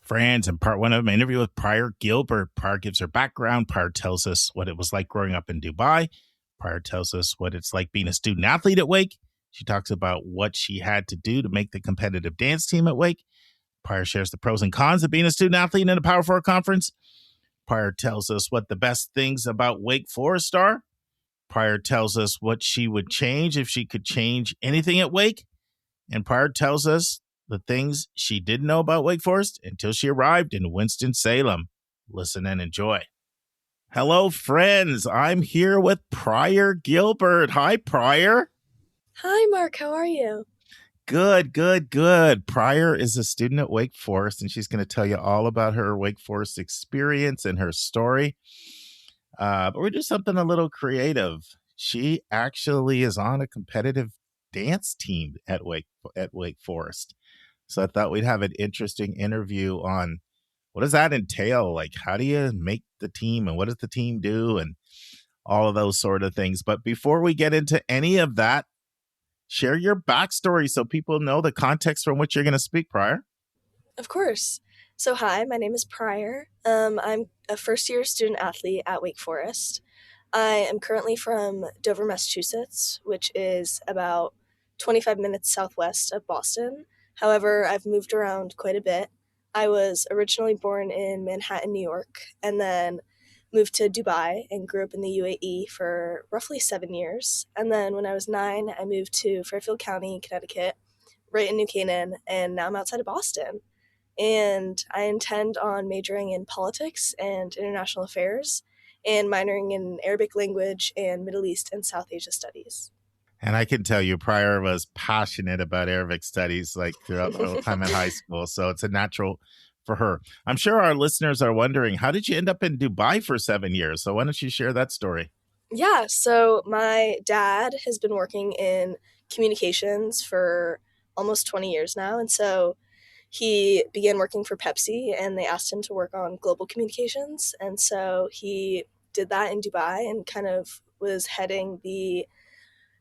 Friends, in part one of my interview with Pryor Gilbert, Pryor gives her background. Pryor tells us what it was like growing up in Dubai. Pryor tells us what it's like being a student athlete at Wake. She talks about what she had to do to make the competitive dance team at Wake. Pryor shares the pros and cons of being a student athlete in a Power 4 conference. Pryor tells us what the best things about Wake Forest are. Pryor tells us what she would change if she could change anything at Wake. And Pryor tells us the things she didn't know about Wake Forest until she arrived in Winston-Salem. Listen and enjoy. Hello, friends. I'm here with Pryor Gilbert. Hi, Pryor. Hi, Mark. How are you? Good. Pryor is a student at Wake Forest, and she's going to tell you all about her Wake Forest experience and her story. But we're doing something a little creative. She actually is on a competitive dance team at Wake Forest. So I thought we'd have an interesting interview on what does that entail? Like, how do you make the team and what does the team do and all of those sort of things. But before we get into any of that, share your backstory so people know the context from which you're going to speak, Pryor. Of course. So hi, my name is Pryor. I'm a first-year student athlete at Wake Forest. I am currently from Dover, Massachusetts, which is about 25 minutes southwest of Boston. However, I've moved around quite a bit. I was originally born in Manhattan, New York, and then moved to Dubai and grew up in the UAE for roughly 7 years. And then when I was 9, I moved to Fairfield County, Connecticut, right in New Canaan, and now I'm outside of Boston. And I intend on majoring in politics and international affairs and minoring in Arabic language and Middle East and South Asia studies. And I can tell you, Pryor was passionate about Arabic studies like throughout the whole time in high school. So it's a natural for her. I'm sure our listeners are wondering, how did you end up in Dubai for 7 years? So why don't you share that story? Yeah, so my dad has been working in communications for almost 20 years now. And so he began working for Pepsi and they asked him to work on global communications. And so he did that in Dubai and kind of was heading the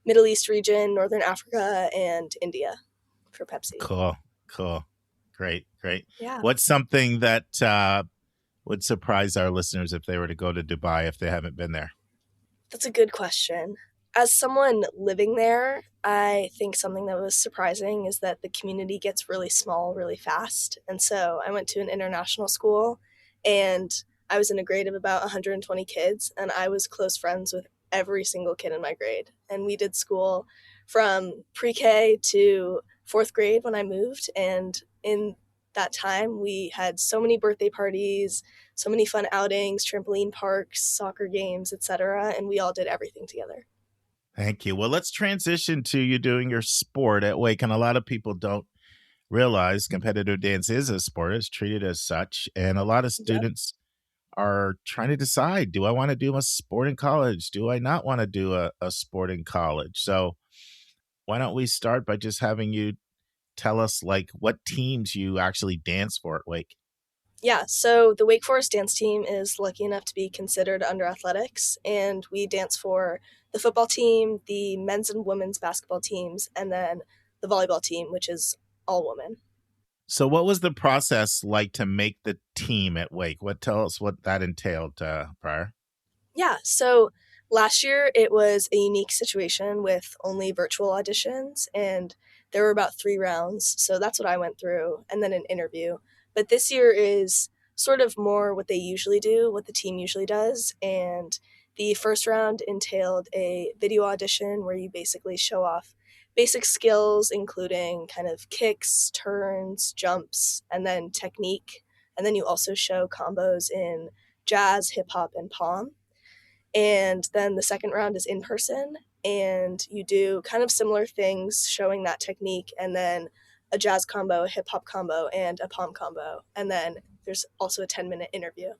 Middle East region, Northern Africa, and India for Pepsi. Cool. Great. Yeah. What's something that would surprise our listeners if they were to go to Dubai if they haven't been there? That's a good question. As someone living there, I think something that was surprising is that the community gets really small really fast. And so I went to an international school and I was in a grade of about 120 kids and I was close friends with every single kid in my grade. And we did school from pre-K to 4th grade when I moved. And in that time, we had so many birthday parties, so many fun outings, trampoline parks, soccer games, etc. And we all did everything together. Thank you. Well, let's transition to you doing your sport at Wake. And a lot of people don't realize competitive dance is a sport. It's treated as such. And a lot of students are trying to decide, do I want to do a sport in college? Do I not want to do a sport in college? So why don't we start by just having you tell us like what teams you actually dance for at Wake? Yeah, so the Wake Forest dance team is lucky enough to be considered under athletics, and we dance for the football team, the men's and women's basketball teams, and then the volleyball team, which is all women. So what was the process like to make the team at Wake? Tell us what that entailed, Pryor. Yeah, so last year it was a unique situation with only virtual auditions, and there were about 3 rounds. So that's what I went through, and then an interview. But this year is sort of more what they usually do, what the team usually does. And the first round entailed a video audition where you basically show off basic skills, including kind of kicks, turns, jumps, and then technique. And then you also show combos in jazz, hip hop, and pom. And then the second round is in person, and you do kind of similar things showing that technique, and then a jazz combo, a hip hop combo, and a pom combo. And then there's also a 10-minute interview.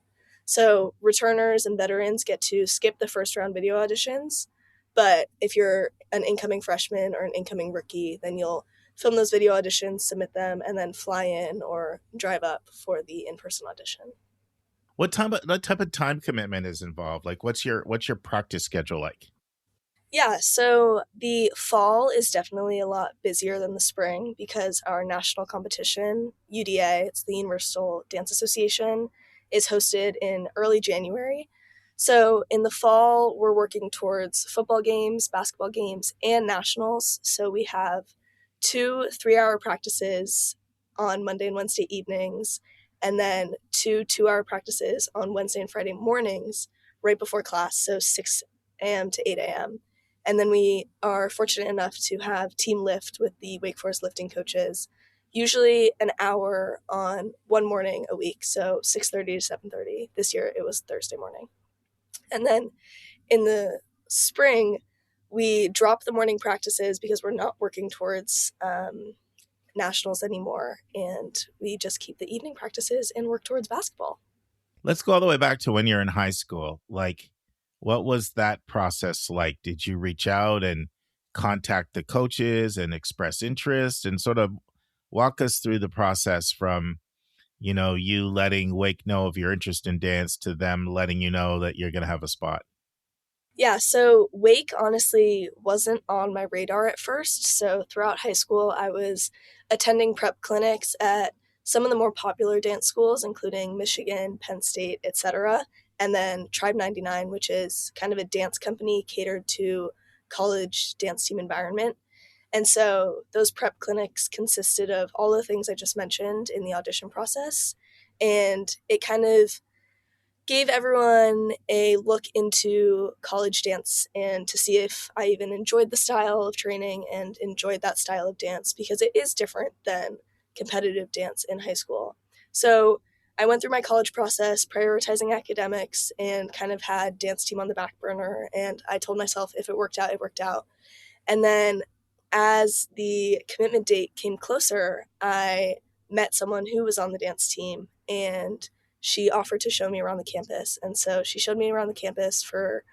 So returners and veterans get to skip the first round video auditions. But if you're an incoming freshman or an incoming rookie, then you'll film those video auditions, submit them, and then fly in or drive up for the in-person audition. What type of time commitment is involved? Like, what's your practice schedule like? Yeah, so the fall is definitely a lot busier than the spring because our national competition, UDA, it's the Universal Dance Association, is hosted in early January. So in the fall, we're working towards football games, basketball games, and nationals. So we have 2 3-hour practices on Monday and Wednesday evenings, and then 2 2-hour practices on Wednesday and Friday mornings right before class, so 6 a.m. to 8 a.m. And then we are fortunate enough to have team lift with the Wake Forest lifting coaches, usually an hour on one morning a week, so 6:30 to 7:30. This year it was Thursday morning. And then in the spring, we drop the morning practices because we're not working towards nationals anymore, and we just keep the evening practices and work towards basketball. Let's go all the way back to when you're in high school. Like, what was that process like? Did you reach out and contact the coaches and express interest, and sort of walk us through the process from, you letting Wake know of your interest in dance to them letting you know that you're going to have a spot? Yeah, so Wake honestly wasn't on my radar at first. So throughout high school, I was attending prep clinics at some of the more popular dance schools, including Michigan, Penn State, etc. And then Tribe 99, which is kind of a dance company catered to college dance team environment. And so those prep clinics consisted of all the things I just mentioned in the audition process. And it kind of gave everyone a look into college dance and to see if I even enjoyed the style of training and enjoyed that style of dance, because it is different than competitive dance in high school. So I went through my college process prioritizing academics and kind of had dance team on the back burner. And I told myself if it worked out, it worked out. And then as the commitment date came closer, I met someone who was on the dance team, and she offered to show me around the campus. And so she showed me around the campus for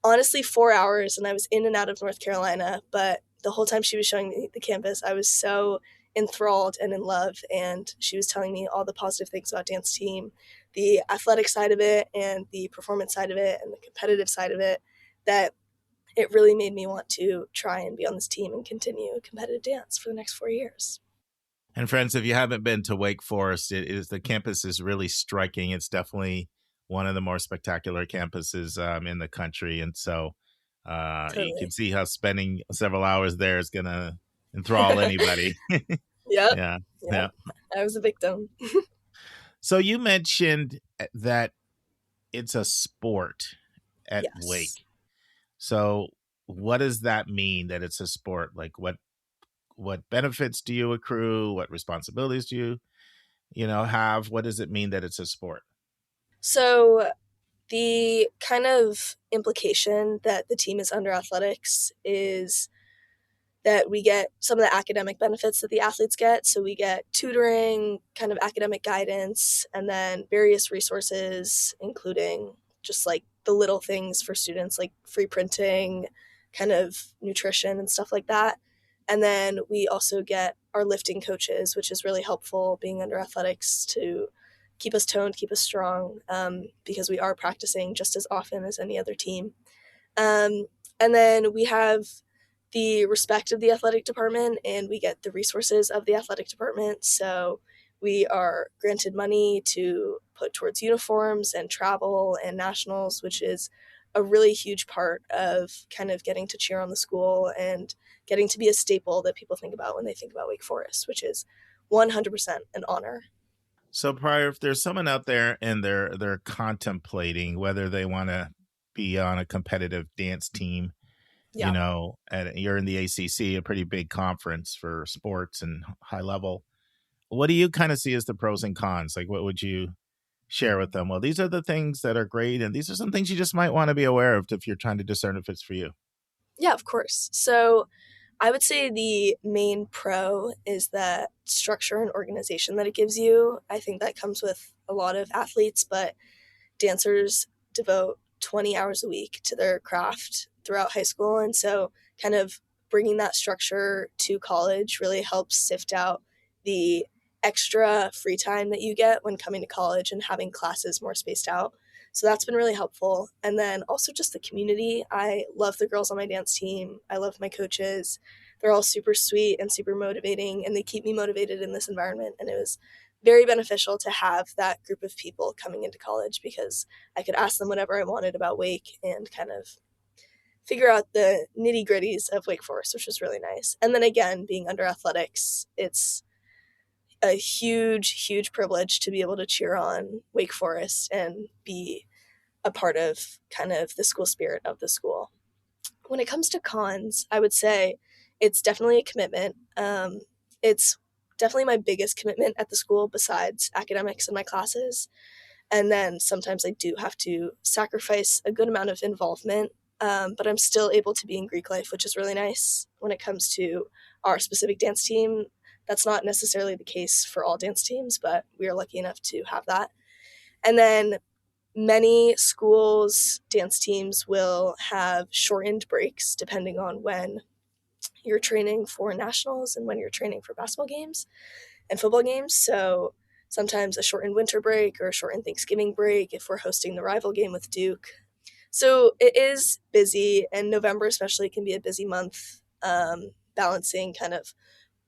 honestly 4 hours, and I was in and out of North Carolina. But the whole time she was showing me the campus, I was so enthralled and in love. And she was telling me all the positive things about dance team, the athletic side of it and the performance side of it and the competitive side of it, that it really made me want to try and be on this team and continue competitive dance for the next 4 years. And friends, if you haven't been to Wake Forest, the campus is really striking. It's definitely one of the more spectacular campuses in the country. And so Totally. you can see how spending several hours there is going to enthrall anybody. Yep. Yeah. I was a victim. So you mentioned that it's a sport at Yes. Wake. So what does that mean, that it's a sport? Like, what benefits do you accrue? What responsibilities do you have? What does it mean that it's a sport? So the kind of implication that the team is under athletics is that we get some of the academic benefits that the athletes get. So we get tutoring, kind of academic guidance, and then various resources, including just like the little things for students, like free printing, kind of nutrition and stuff like that. And then we also get our lifting coaches, which is really helpful being under athletics, to keep us toned, keep us strong, because we are practicing just as often as any other team. And then we have the respect of the athletic department, and we get the resources of the athletic department. So we are granted money to put towards uniforms and travel and nationals, which is a really huge part of kind of getting to cheer on the school and getting to be a staple that people think about when they think about Wake Forest, which is 100% an honor. So, Pryor, if there's someone out there and they're contemplating whether they want to be on a competitive dance team, Yeah. and you're in the ACC, a pretty big conference for sports and high level, what do you kind of see as the pros and cons? Like, what would you share with them? Well, these are the things that are great, and these are some things you just might want to be aware of if you're trying to discern if it's for you. Yeah, of course. So I would say the main pro is the structure and organization that it gives you. I think that comes with a lot of athletes, but dancers devote 20 hours a week to their craft throughout high school. And so kind of bringing that structure to college really helps sift out the extra free time that you get when coming to college and having classes more spaced out. So that's been really helpful. And then also just the community. I love the girls on my dance team. I love my coaches. They're all super sweet and super motivating, and they keep me motivated in this environment. And it was very beneficial to have that group of people coming into college because I could ask them whatever I wanted about Wake and kind of figure out the nitty gritties of Wake Forest, which was really nice. And then again, being under athletics, it's a huge, huge privilege to be able to cheer on Wake Forest and be a part of kind of the school spirit of the school. When it comes to cons, I would say it's definitely a commitment. It's definitely my biggest commitment at the school besides academics and my classes. And then sometimes I do have to sacrifice a good amount of involvement, but I'm still able to be in Greek life, which is really nice. When it comes to our specific dance team, that's not necessarily the case for all dance teams, but we are lucky enough to have that. And then many schools' dance teams will have shortened breaks depending on when you're training for nationals and when you're training for basketball games and football games. So sometimes a shortened winter break or a shortened Thanksgiving break if we're hosting the rival game with Duke. So it is busy, and November especially can be a busy month, balancing kind of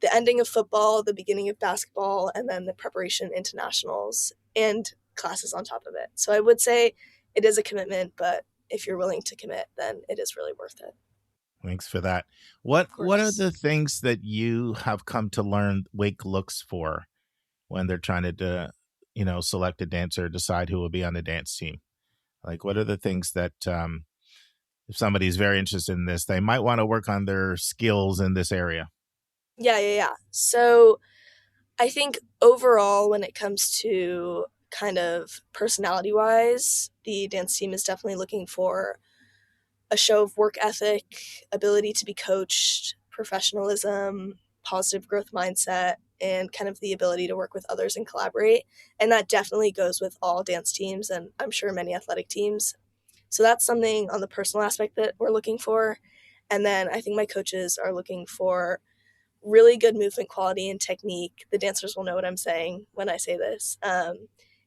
the ending of football, the beginning of basketball, and then the preparation into nationals and classes on top of it. So I would say it is a commitment, but if you're willing to commit, then it is really worth it. Thanks for that. What are the things that you have come to learn Wake looks for when they're trying to select a dancer, decide who will be on the dance team? Like, what are the things that if somebody's very interested in this, they might want to work on their skills in this area? Yeah. So I think overall, when it comes to kind of personality wise, the dance team is definitely looking for a show of work ethic, ability to be coached, professionalism, positive growth mindset, and kind of the ability to work with others and collaborate. And that definitely goes with all dance teams and I'm sure many athletic teams. So that's something on the personal aspect that we're looking for. And then I think my coaches are looking for really good movement quality and technique. The dancers will know what I'm saying when I say this.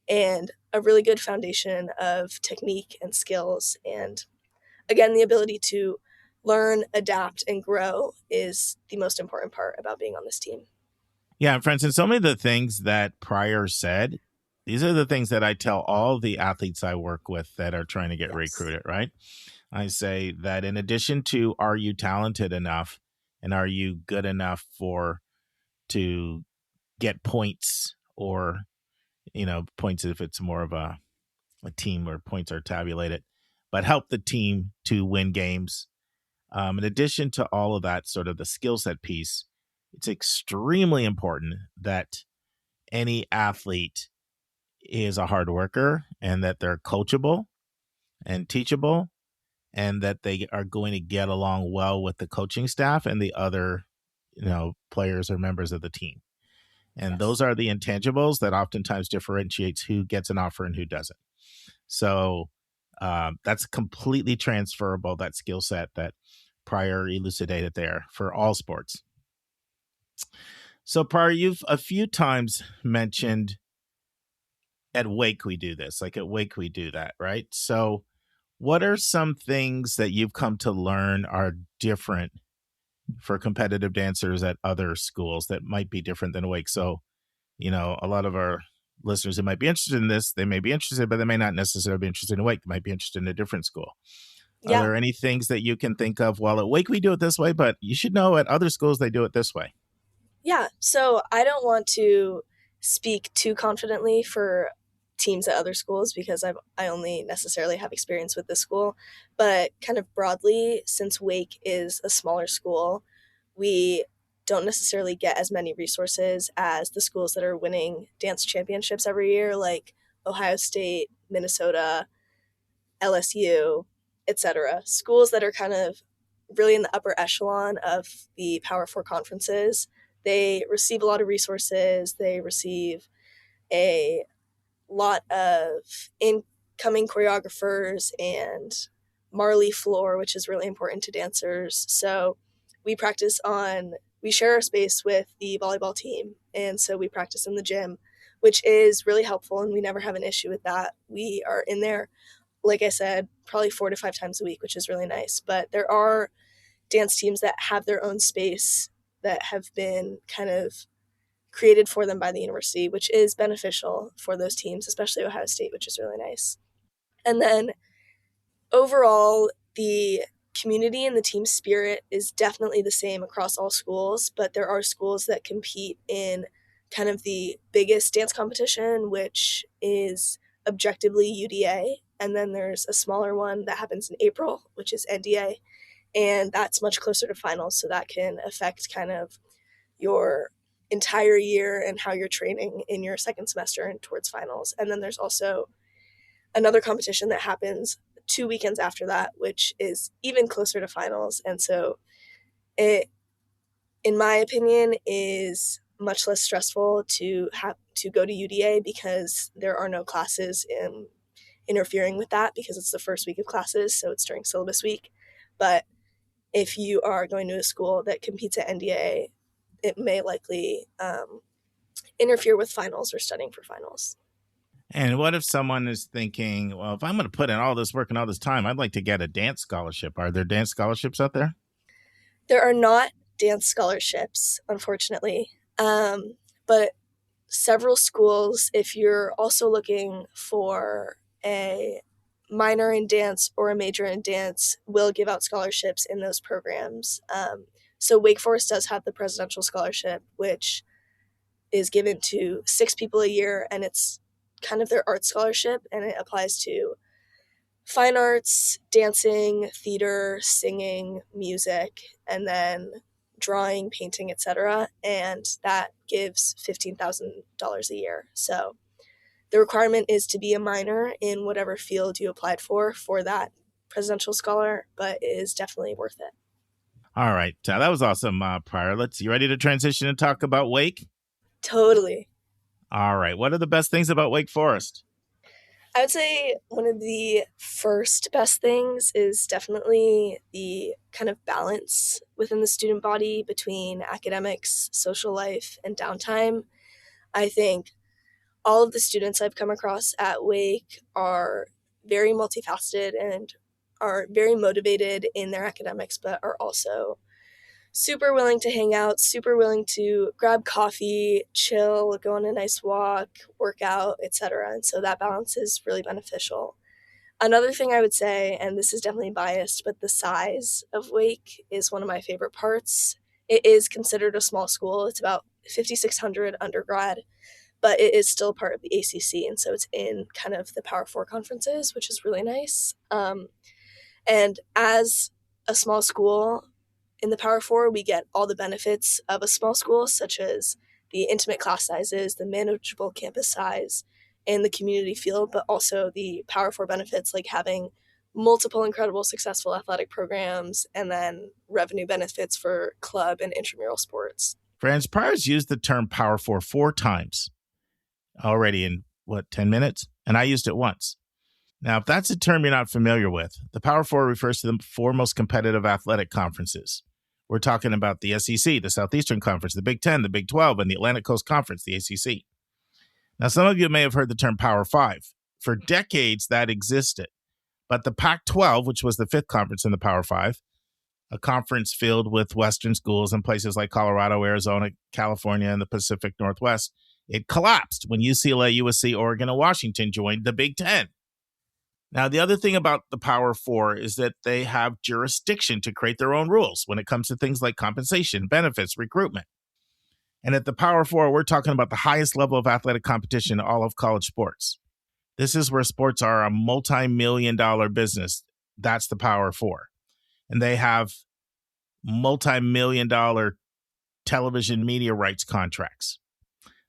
And a really good foundation of technique and skills. And again, the ability to learn, adapt, and grow is the most important part about being on this team. Yeah, for instance, so many of the things that Pryor said, these are the things that I tell all the athletes I work with that are trying to get recruited, right? I say that in addition to, are you talented enough and are you good enough to get points or, points if it's more of a team where points are tabulated, but help the team to win games. In addition to all of that, sort of the skill set piece, it's extremely important that any athlete is a hard worker and that they're coachable and teachable and that they are going to get along well with the coaching staff and the other, players or members of the team. And those are the intangibles that oftentimes differentiates who gets an offer and who doesn't. So that's completely transferable, that skill set that Pryor elucidated there for all sports. So Pryor, you've a few times mentioned at Wake we do this. Like at Wake we do that, right? So what are some things that you've come to learn are different for competitive dancers at other schools that might be different than Wake? So, a lot of our listeners that might be interested in this, they may be interested, but they may not necessarily be interested in Wake. They might be interested in a different school. Are Yeah. there any things that you can think of? Well, at Wake we do it this way, but you should know at other schools they do it this way. Yeah. So I don't want to speak too confidently for teams at other schools because I only necessarily have experience with this school. But kind of broadly, since Wake is a smaller school, we don't necessarily get as many resources as the schools that are winning dance championships every year, like Ohio State, Minnesota, LSU, etc. Schools that are kind of really in the upper echelon of the Power Four conferences. They receive a lot of resources. They receive a lot of incoming choreographers and Marley floor, which is really important to dancers. So we share our space with the volleyball team. And so we practice in the gym, which is really helpful. And we never have an issue with that. We are in there, like I said, probably 4 to 5 times a week, which is really nice. But there are dance teams that have their own space that have been kind of created for them by the university, which is beneficial for those teams, especially Ohio State, which is really nice. And then overall, the community and the team spirit is definitely the same across all schools, but there are schools that compete in kind of the biggest dance competition, which is objectively UDA. And then there's a smaller one that happens in April, which is NDA. And that's much closer to finals. So that can affect kind of your entire year and how you're training in your second semester and towards finals. And then there's also another competition that happens 2 weekends after that, which is even closer to finals. And so it, in my opinion, is much less stressful to have to go to UDA because there are no classes interfering with that because it's the first week of classes. So it's during syllabus week. But if you are going to a school that competes at NDA, it may likely interfere with finals or studying for finals. And what if someone is thinking, well, if I'm going to put in all this work and all this time, I'd like to get a dance scholarship. Are there dance scholarships out there? There are not dance scholarships, unfortunately. But several schools, if you're also looking for a minor in dance or a major in dance, will give out scholarships in those programs. So Wake Forest does have the presidential scholarship, which is given to 6 people a year, and it's kind of their art scholarship, and it applies to fine arts, dancing, theater, singing, music, and then drawing, painting, etc. And that gives $15,000 a year. So the requirement is to be a minor in whatever field you applied for that presidential scholar, but it is definitely worth it. All right. That was awesome, Pryor. You ready to transition and talk about Wake? Totally. All right. What are the best things about Wake Forest? I would say one of the first best things is definitely the kind of balance within the student body between academics, social life, and downtime. I think all of the students I've come across at Wake are very multifaceted and are very motivated in their academics, but are also super willing to hang out, super willing to grab coffee, chill, go on a nice walk, work out, etc. And so that balance is really beneficial. Another thing I would say, and this is definitely biased, but the size of Wake is one of my favorite parts. It is considered a small school. It's about 5,600 undergrad, but it is still part of the ACC. And so it's in kind of the Power Four conferences, which is really nice. And as a small school, in the Power Four, we get all the benefits of a small school, such as the intimate class sizes, the manageable campus size, and the community feel, but also the Power Four benefits like having multiple incredible successful athletic programs and then revenue benefits for club and intramural sports. Friends, Pryor's used the term Power Four 4 times already in, 10 minutes? And I used it once. Now, if that's a term you're not familiar with, the Power Four refers to the 4 most competitive athletic conferences. We're talking about the SEC, the Southeastern Conference, the Big Ten, the Big 12, and the Atlantic Coast Conference, the ACC. Now, some of you may have heard the term Power Five. For decades, that existed. But the Pac-12, which was the fifth conference in the Power Five, a conference filled with Western schools in places like Colorado, Arizona, California, and the Pacific Northwest, it collapsed when UCLA, USC, Oregon, and Washington joined the Big Ten. Now, the other thing about the Power Four is that they have jurisdiction to create their own rules when it comes to things like compensation, benefits, recruitment. And at the Power Four, we're talking about the highest level of athletic competition in all of college sports. This is where sports are a multi-million-dollar business. That's the Power Four. And they have multi-million-dollar television media rights contracts.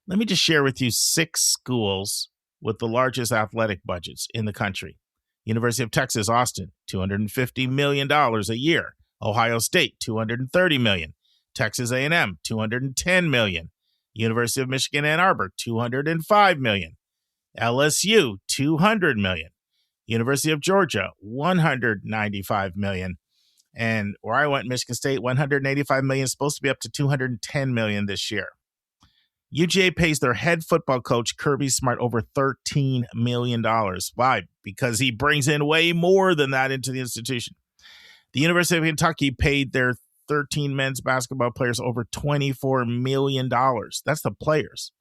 Let me just share with you 6 schools with the largest athletic budgets in the country. University of Texas, Austin, $250 million a year. Ohio State, $230 million. Texas A&M, $210 million. University of Michigan, Ann Arbor, $205 million. LSU, $200 million. University of Georgia, $195 million. And where I went, Michigan State, $185 million, supposed to be up to $210 million this year. UGA pays their head football coach, Kirby Smart, over $13 million. Why? Because he brings in way more than that into the institution. The University of Kentucky paid their 13 men's basketball players over $24 million. That's the players.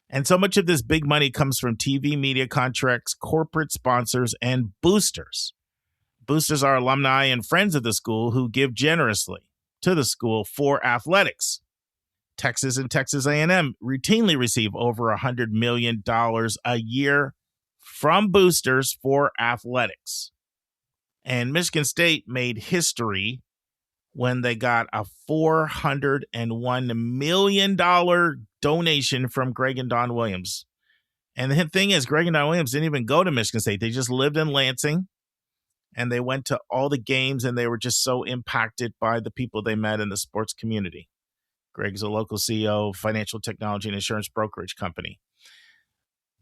And so much of this big money comes from TV media contracts, corporate sponsors, and boosters. Boosters are alumni and friends of the school who give generously to the school for athletics. Texas and Texas A&M routinely receive over $100 million a year from boosters for athletics. And Michigan State made history when they got a $401 million donation from Greg and Don Williams. And the thing is, Greg and Don Williams didn't even go to Michigan State. They just lived in Lansing, and they went to all the games, and they were just so impacted by the people they met in the sports community. Greg's a local CEO of financial technology and insurance brokerage company.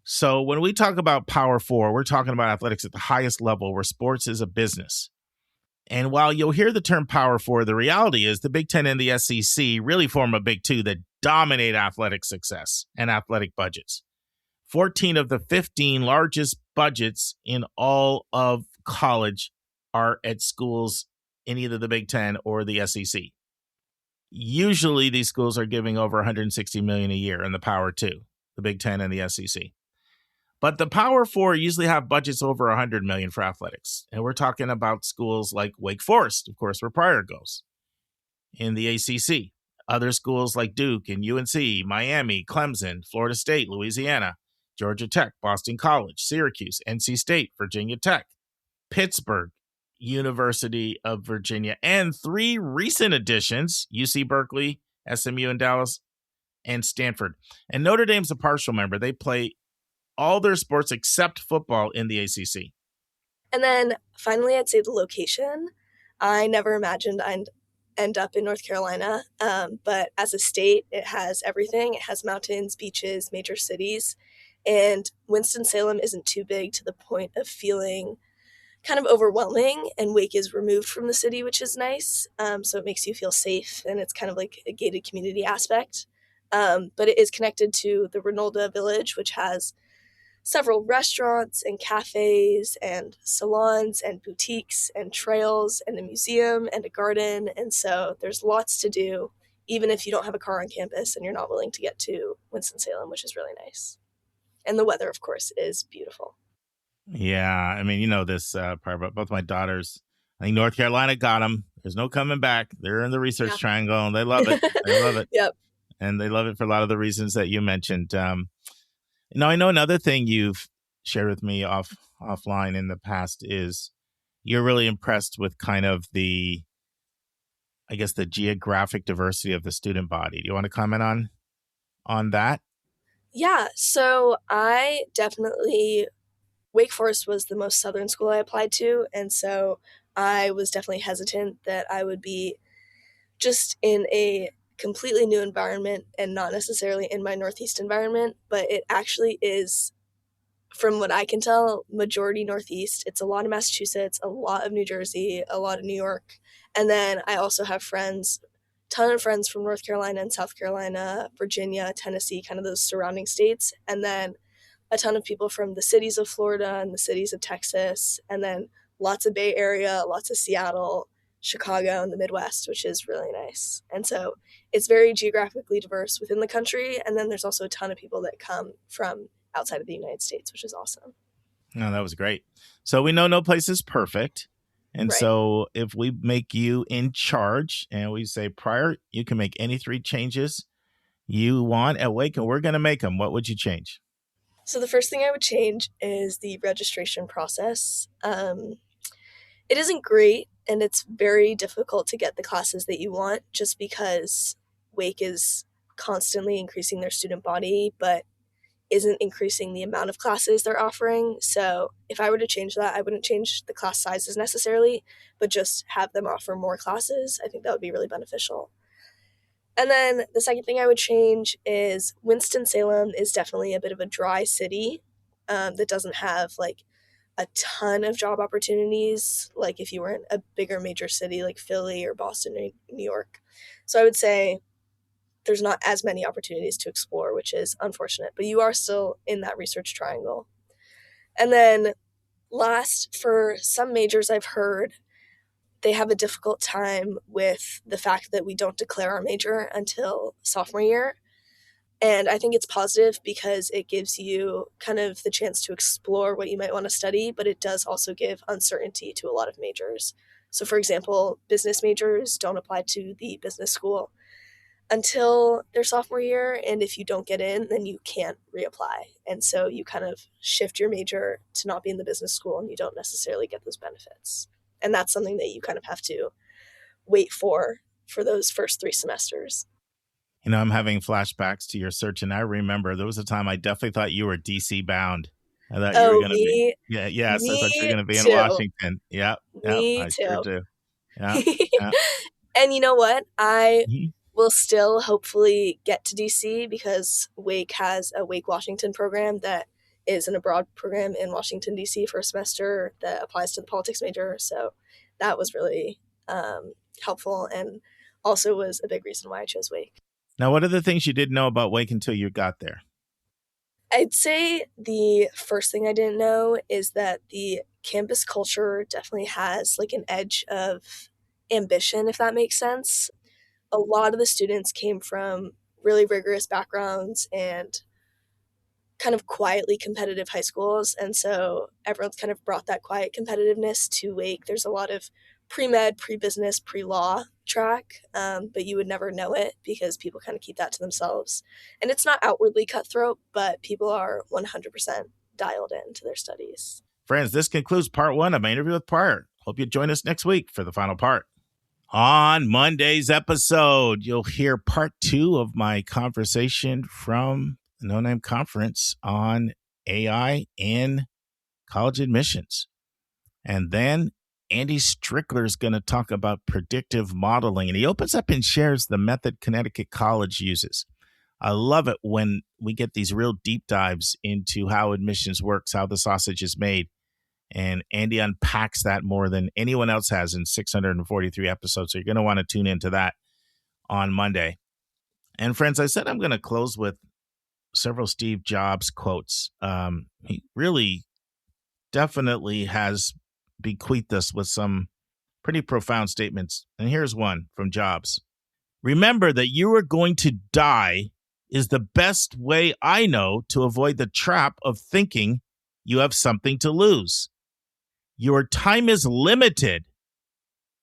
So when we talk about Power Four, we're talking about athletics at the highest level where sports is a business. And while you'll hear the term Power Four, the reality is the Big Ten and the SEC really form a Big Two that dominate athletic success and athletic budgets. 14 of the 15 largest budgets in all of college are at schools in either the Big Ten or the SEC. Usually these schools are giving over $160 million a year in the Power Two, the Big Ten and the SEC. But the Power Four usually have budgets over $100 million for athletics. And we're talking about schools like Wake Forest, of course, where Pryor goes, in the ACC. Other schools like Duke and UNC, Miami, Clemson, Florida State, Louisiana, Georgia Tech, Boston College, Syracuse, NC State, Virginia Tech, Pittsburgh, University of Virginia, and 3 recent additions, UC Berkeley, SMU in Dallas, and Stanford. And Notre Dame's a partial member. They play all their sports except football in the ACC. And then finally, I'd say the location. I never imagined I'd end up in North Carolina, but as a state, it has everything. It has mountains, beaches, major cities, and Winston-Salem isn't too big to the point of feeling kind of overwhelming, and Wake is removed from the city, which is nice, so it makes you feel safe, and it's kind of like a gated community aspect. But it is connected to the Renolda Village, which has several restaurants and cafes and salons and boutiques and trails and a museum and a garden. And so there's lots to do, even if you don't have a car on campus and you're not willing to get to Winston-Salem, which is really nice. And the weather, of course, is beautiful. Yeah, I mean, you know this part, but both my daughters, I think North Carolina got them. There's no coming back. They're in the research triangle, and they love it. They love it. Yep. And they love it for a lot of the reasons that you mentioned. Now, I know another thing you've shared with me offline in the past is you're really impressed with kind of the geographic diversity of the student body. Do you want to comment on that? Yeah, so Wake Forest was the most southern school I applied to, and so I was definitely hesitant that I would be just in a completely new environment and not necessarily in my Northeast environment, but it actually is, from what I can tell, majority Northeast. It's a lot of Massachusetts, a lot of New Jersey, a lot of New York, and then I also have friends ton of friends from North Carolina and South Carolina, Virginia, Tennessee, kind of those surrounding states, and then a ton of people from the cities of Florida and the cities of Texas, and then lots of Bay Area, lots of Seattle, Chicago, and the Midwest, which is really nice. And so it's very geographically diverse within the country, and then there's also a ton of people that come from outside of the United States, which is awesome. No, that was great. So we know no place is perfect. And Right. So if we make you in charge and we say, Pryor, you can make any 3 changes you want at Wake, and we're going to make them, what would you change? So the first thing I would change is the registration process. It isn't great, and it's very difficult to get the classes that you want just because Wake is constantly increasing their student body, but isn't increasing the amount of classes they're offering. So if I were to change that, I wouldn't change the class sizes necessarily, but just have them offer more classes. I think that would be really beneficial. And then the second thing I would change is Winston-Salem is definitely a bit of a dry city that doesn't have like a ton of job opportunities, like if you were in a bigger major city like Philly or Boston or New York. So I would say there's not as many opportunities to explore, which is unfortunate, but you are still in that research triangle. And then last, for some majors I've heard, they have a difficult time with the fact that we don't declare our major until sophomore year. And I think it's positive because it gives you kind of the chance to explore what you might want to study, but it does also give uncertainty to a lot of majors. So for example, business majors don't apply to the business school until their sophomore year, and if you don't get in, then you can't reapply. And so you kind of shift your major to not be in the business school, and you don't necessarily get those benefits. And that's something that you kind of have to wait for those first 3 semesters. You know, I'm having flashbacks to your search, and I remember there was a time I definitely thought you were DC bound. I thought you were going to be. Yes, I thought you were going to be in Washington. Yep, I sure do. Yeah. And you know what? I will still hopefully get to DC because Wake has a Wake Washington program that is an abroad program in Washington, D.C. for a semester that applies to the politics major. So that was really helpful and also was a big reason why I chose Wake. Now, what are the things you didn't know about Wake until you got there? I'd say the first thing I didn't know is that the campus culture definitely has like an edge of ambition, if that makes sense. A lot of the students came from really rigorous backgrounds and kind of quietly competitive high schools. And so everyone's kind of brought that quiet competitiveness to Wake. There's a lot of pre-med, pre-business, pre-law track, but you would never know it because people kind of keep that to themselves. And it's not outwardly cutthroat, but people are 100% dialed into their studies. Friends, this concludes part 1 of my interview with Pryor. Hope you join us next week for the final part. On Monday's episode, you'll hear part 2 of my conversation from the No Name Conference on AI in college admissions. And then Andy Strickler is going to talk about predictive modeling, and he opens up and shares the method Connecticut College uses. I love it when we get these real deep dives into how admissions works, how the sausage is made. And Andy unpacks that more than anyone else has in 643 episodes. So you're going to want to tune into that on Monday. And friends, I said I'm going to close with several Steve Jobs quotes. He really definitely has bequeathed us with some pretty profound statements. And here's one from Jobs. Remember that you are going to die is the best way I know to avoid the trap of thinking you have something to lose. Your time is limited,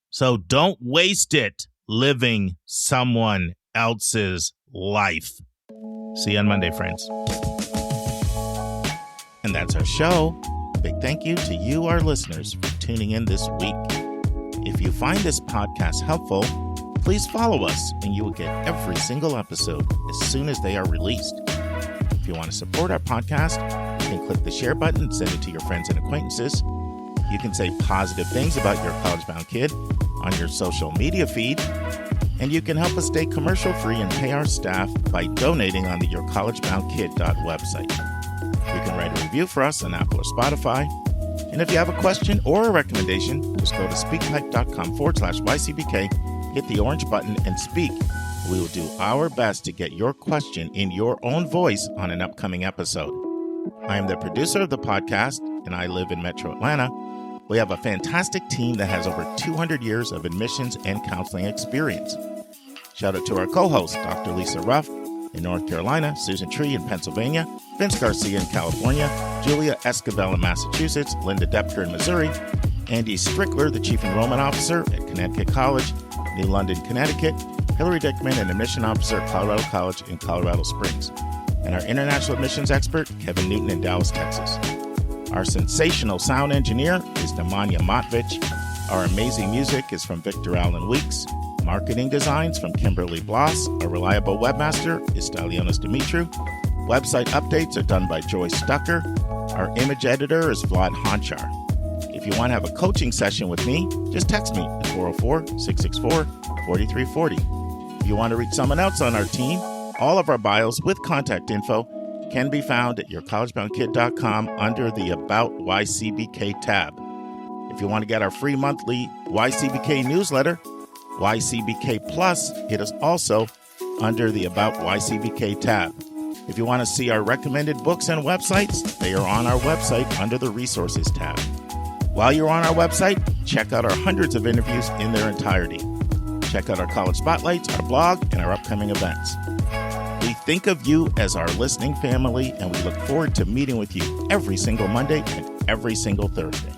so don't waste it living someone else's life. See you on Monday, friends. And that's our show. Big thank you to you, our listeners, for tuning in this week. If you find this podcast helpful, please follow us and you will get every single episode as soon as they are released. If you want to support our podcast, you can click the share button and send it to your friends and acquaintances. You can say positive things about your college-bound kid on your social media feed. And you can help us stay commercial-free and pay our staff by donating on the yourcollegeboundkid website. You can write a review for us on Apple or Spotify. And if you have a question or a recommendation, just go to speakpipe.com/YCBK hit the orange button and speak. We will do our best to get your question in your own voice on an upcoming episode. I am the producer of the podcast, and I live in Metro Atlanta. We have a fantastic team that has over 200 years of admissions and counseling experience. Shout out to our co-hosts, Dr. Lisa Ruff in North Carolina, Susan Tree in Pennsylvania, Vince Garcia in California, Julia Esquivel in Massachusetts, Linda Depker in Missouri, Andy Strickler, the Chief Enrollment Officer at Connecticut College, New London, Connecticut, Hillary Dickman, an Admission Officer at Colorado College in Colorado Springs, and our International Admissions Expert, Kevin Newton in Dallas, Texas. Our sensational sound engineer is Nemanja Motvich. Our amazing music is from Victor Allen Weeks. Marketing designs from Kimberly Bloss. Our reliable webmaster is Stylionis Dimitru. Website updates are done by Joyce Stucker. Our image editor is Vlad Honchar. If you want to have a coaching session with me, just text me at 404-664-4340. If you want to reach someone else on our team, all of our bios with contact info can be found at yourcollegeboundkid.com under the About YCBK tab. If you want to get our free monthly YCBK newsletter, YCBK Plus, it is also under the About YCBK tab. If you want to see our recommended books and websites, they are on our website under the Resources tab. While you're on our website, check out our hundreds of interviews in their entirety. Check out our college spotlights, our blog, and our upcoming events. We think of you as our listening family, and we look forward to meeting with you every single Monday and every single Thursday.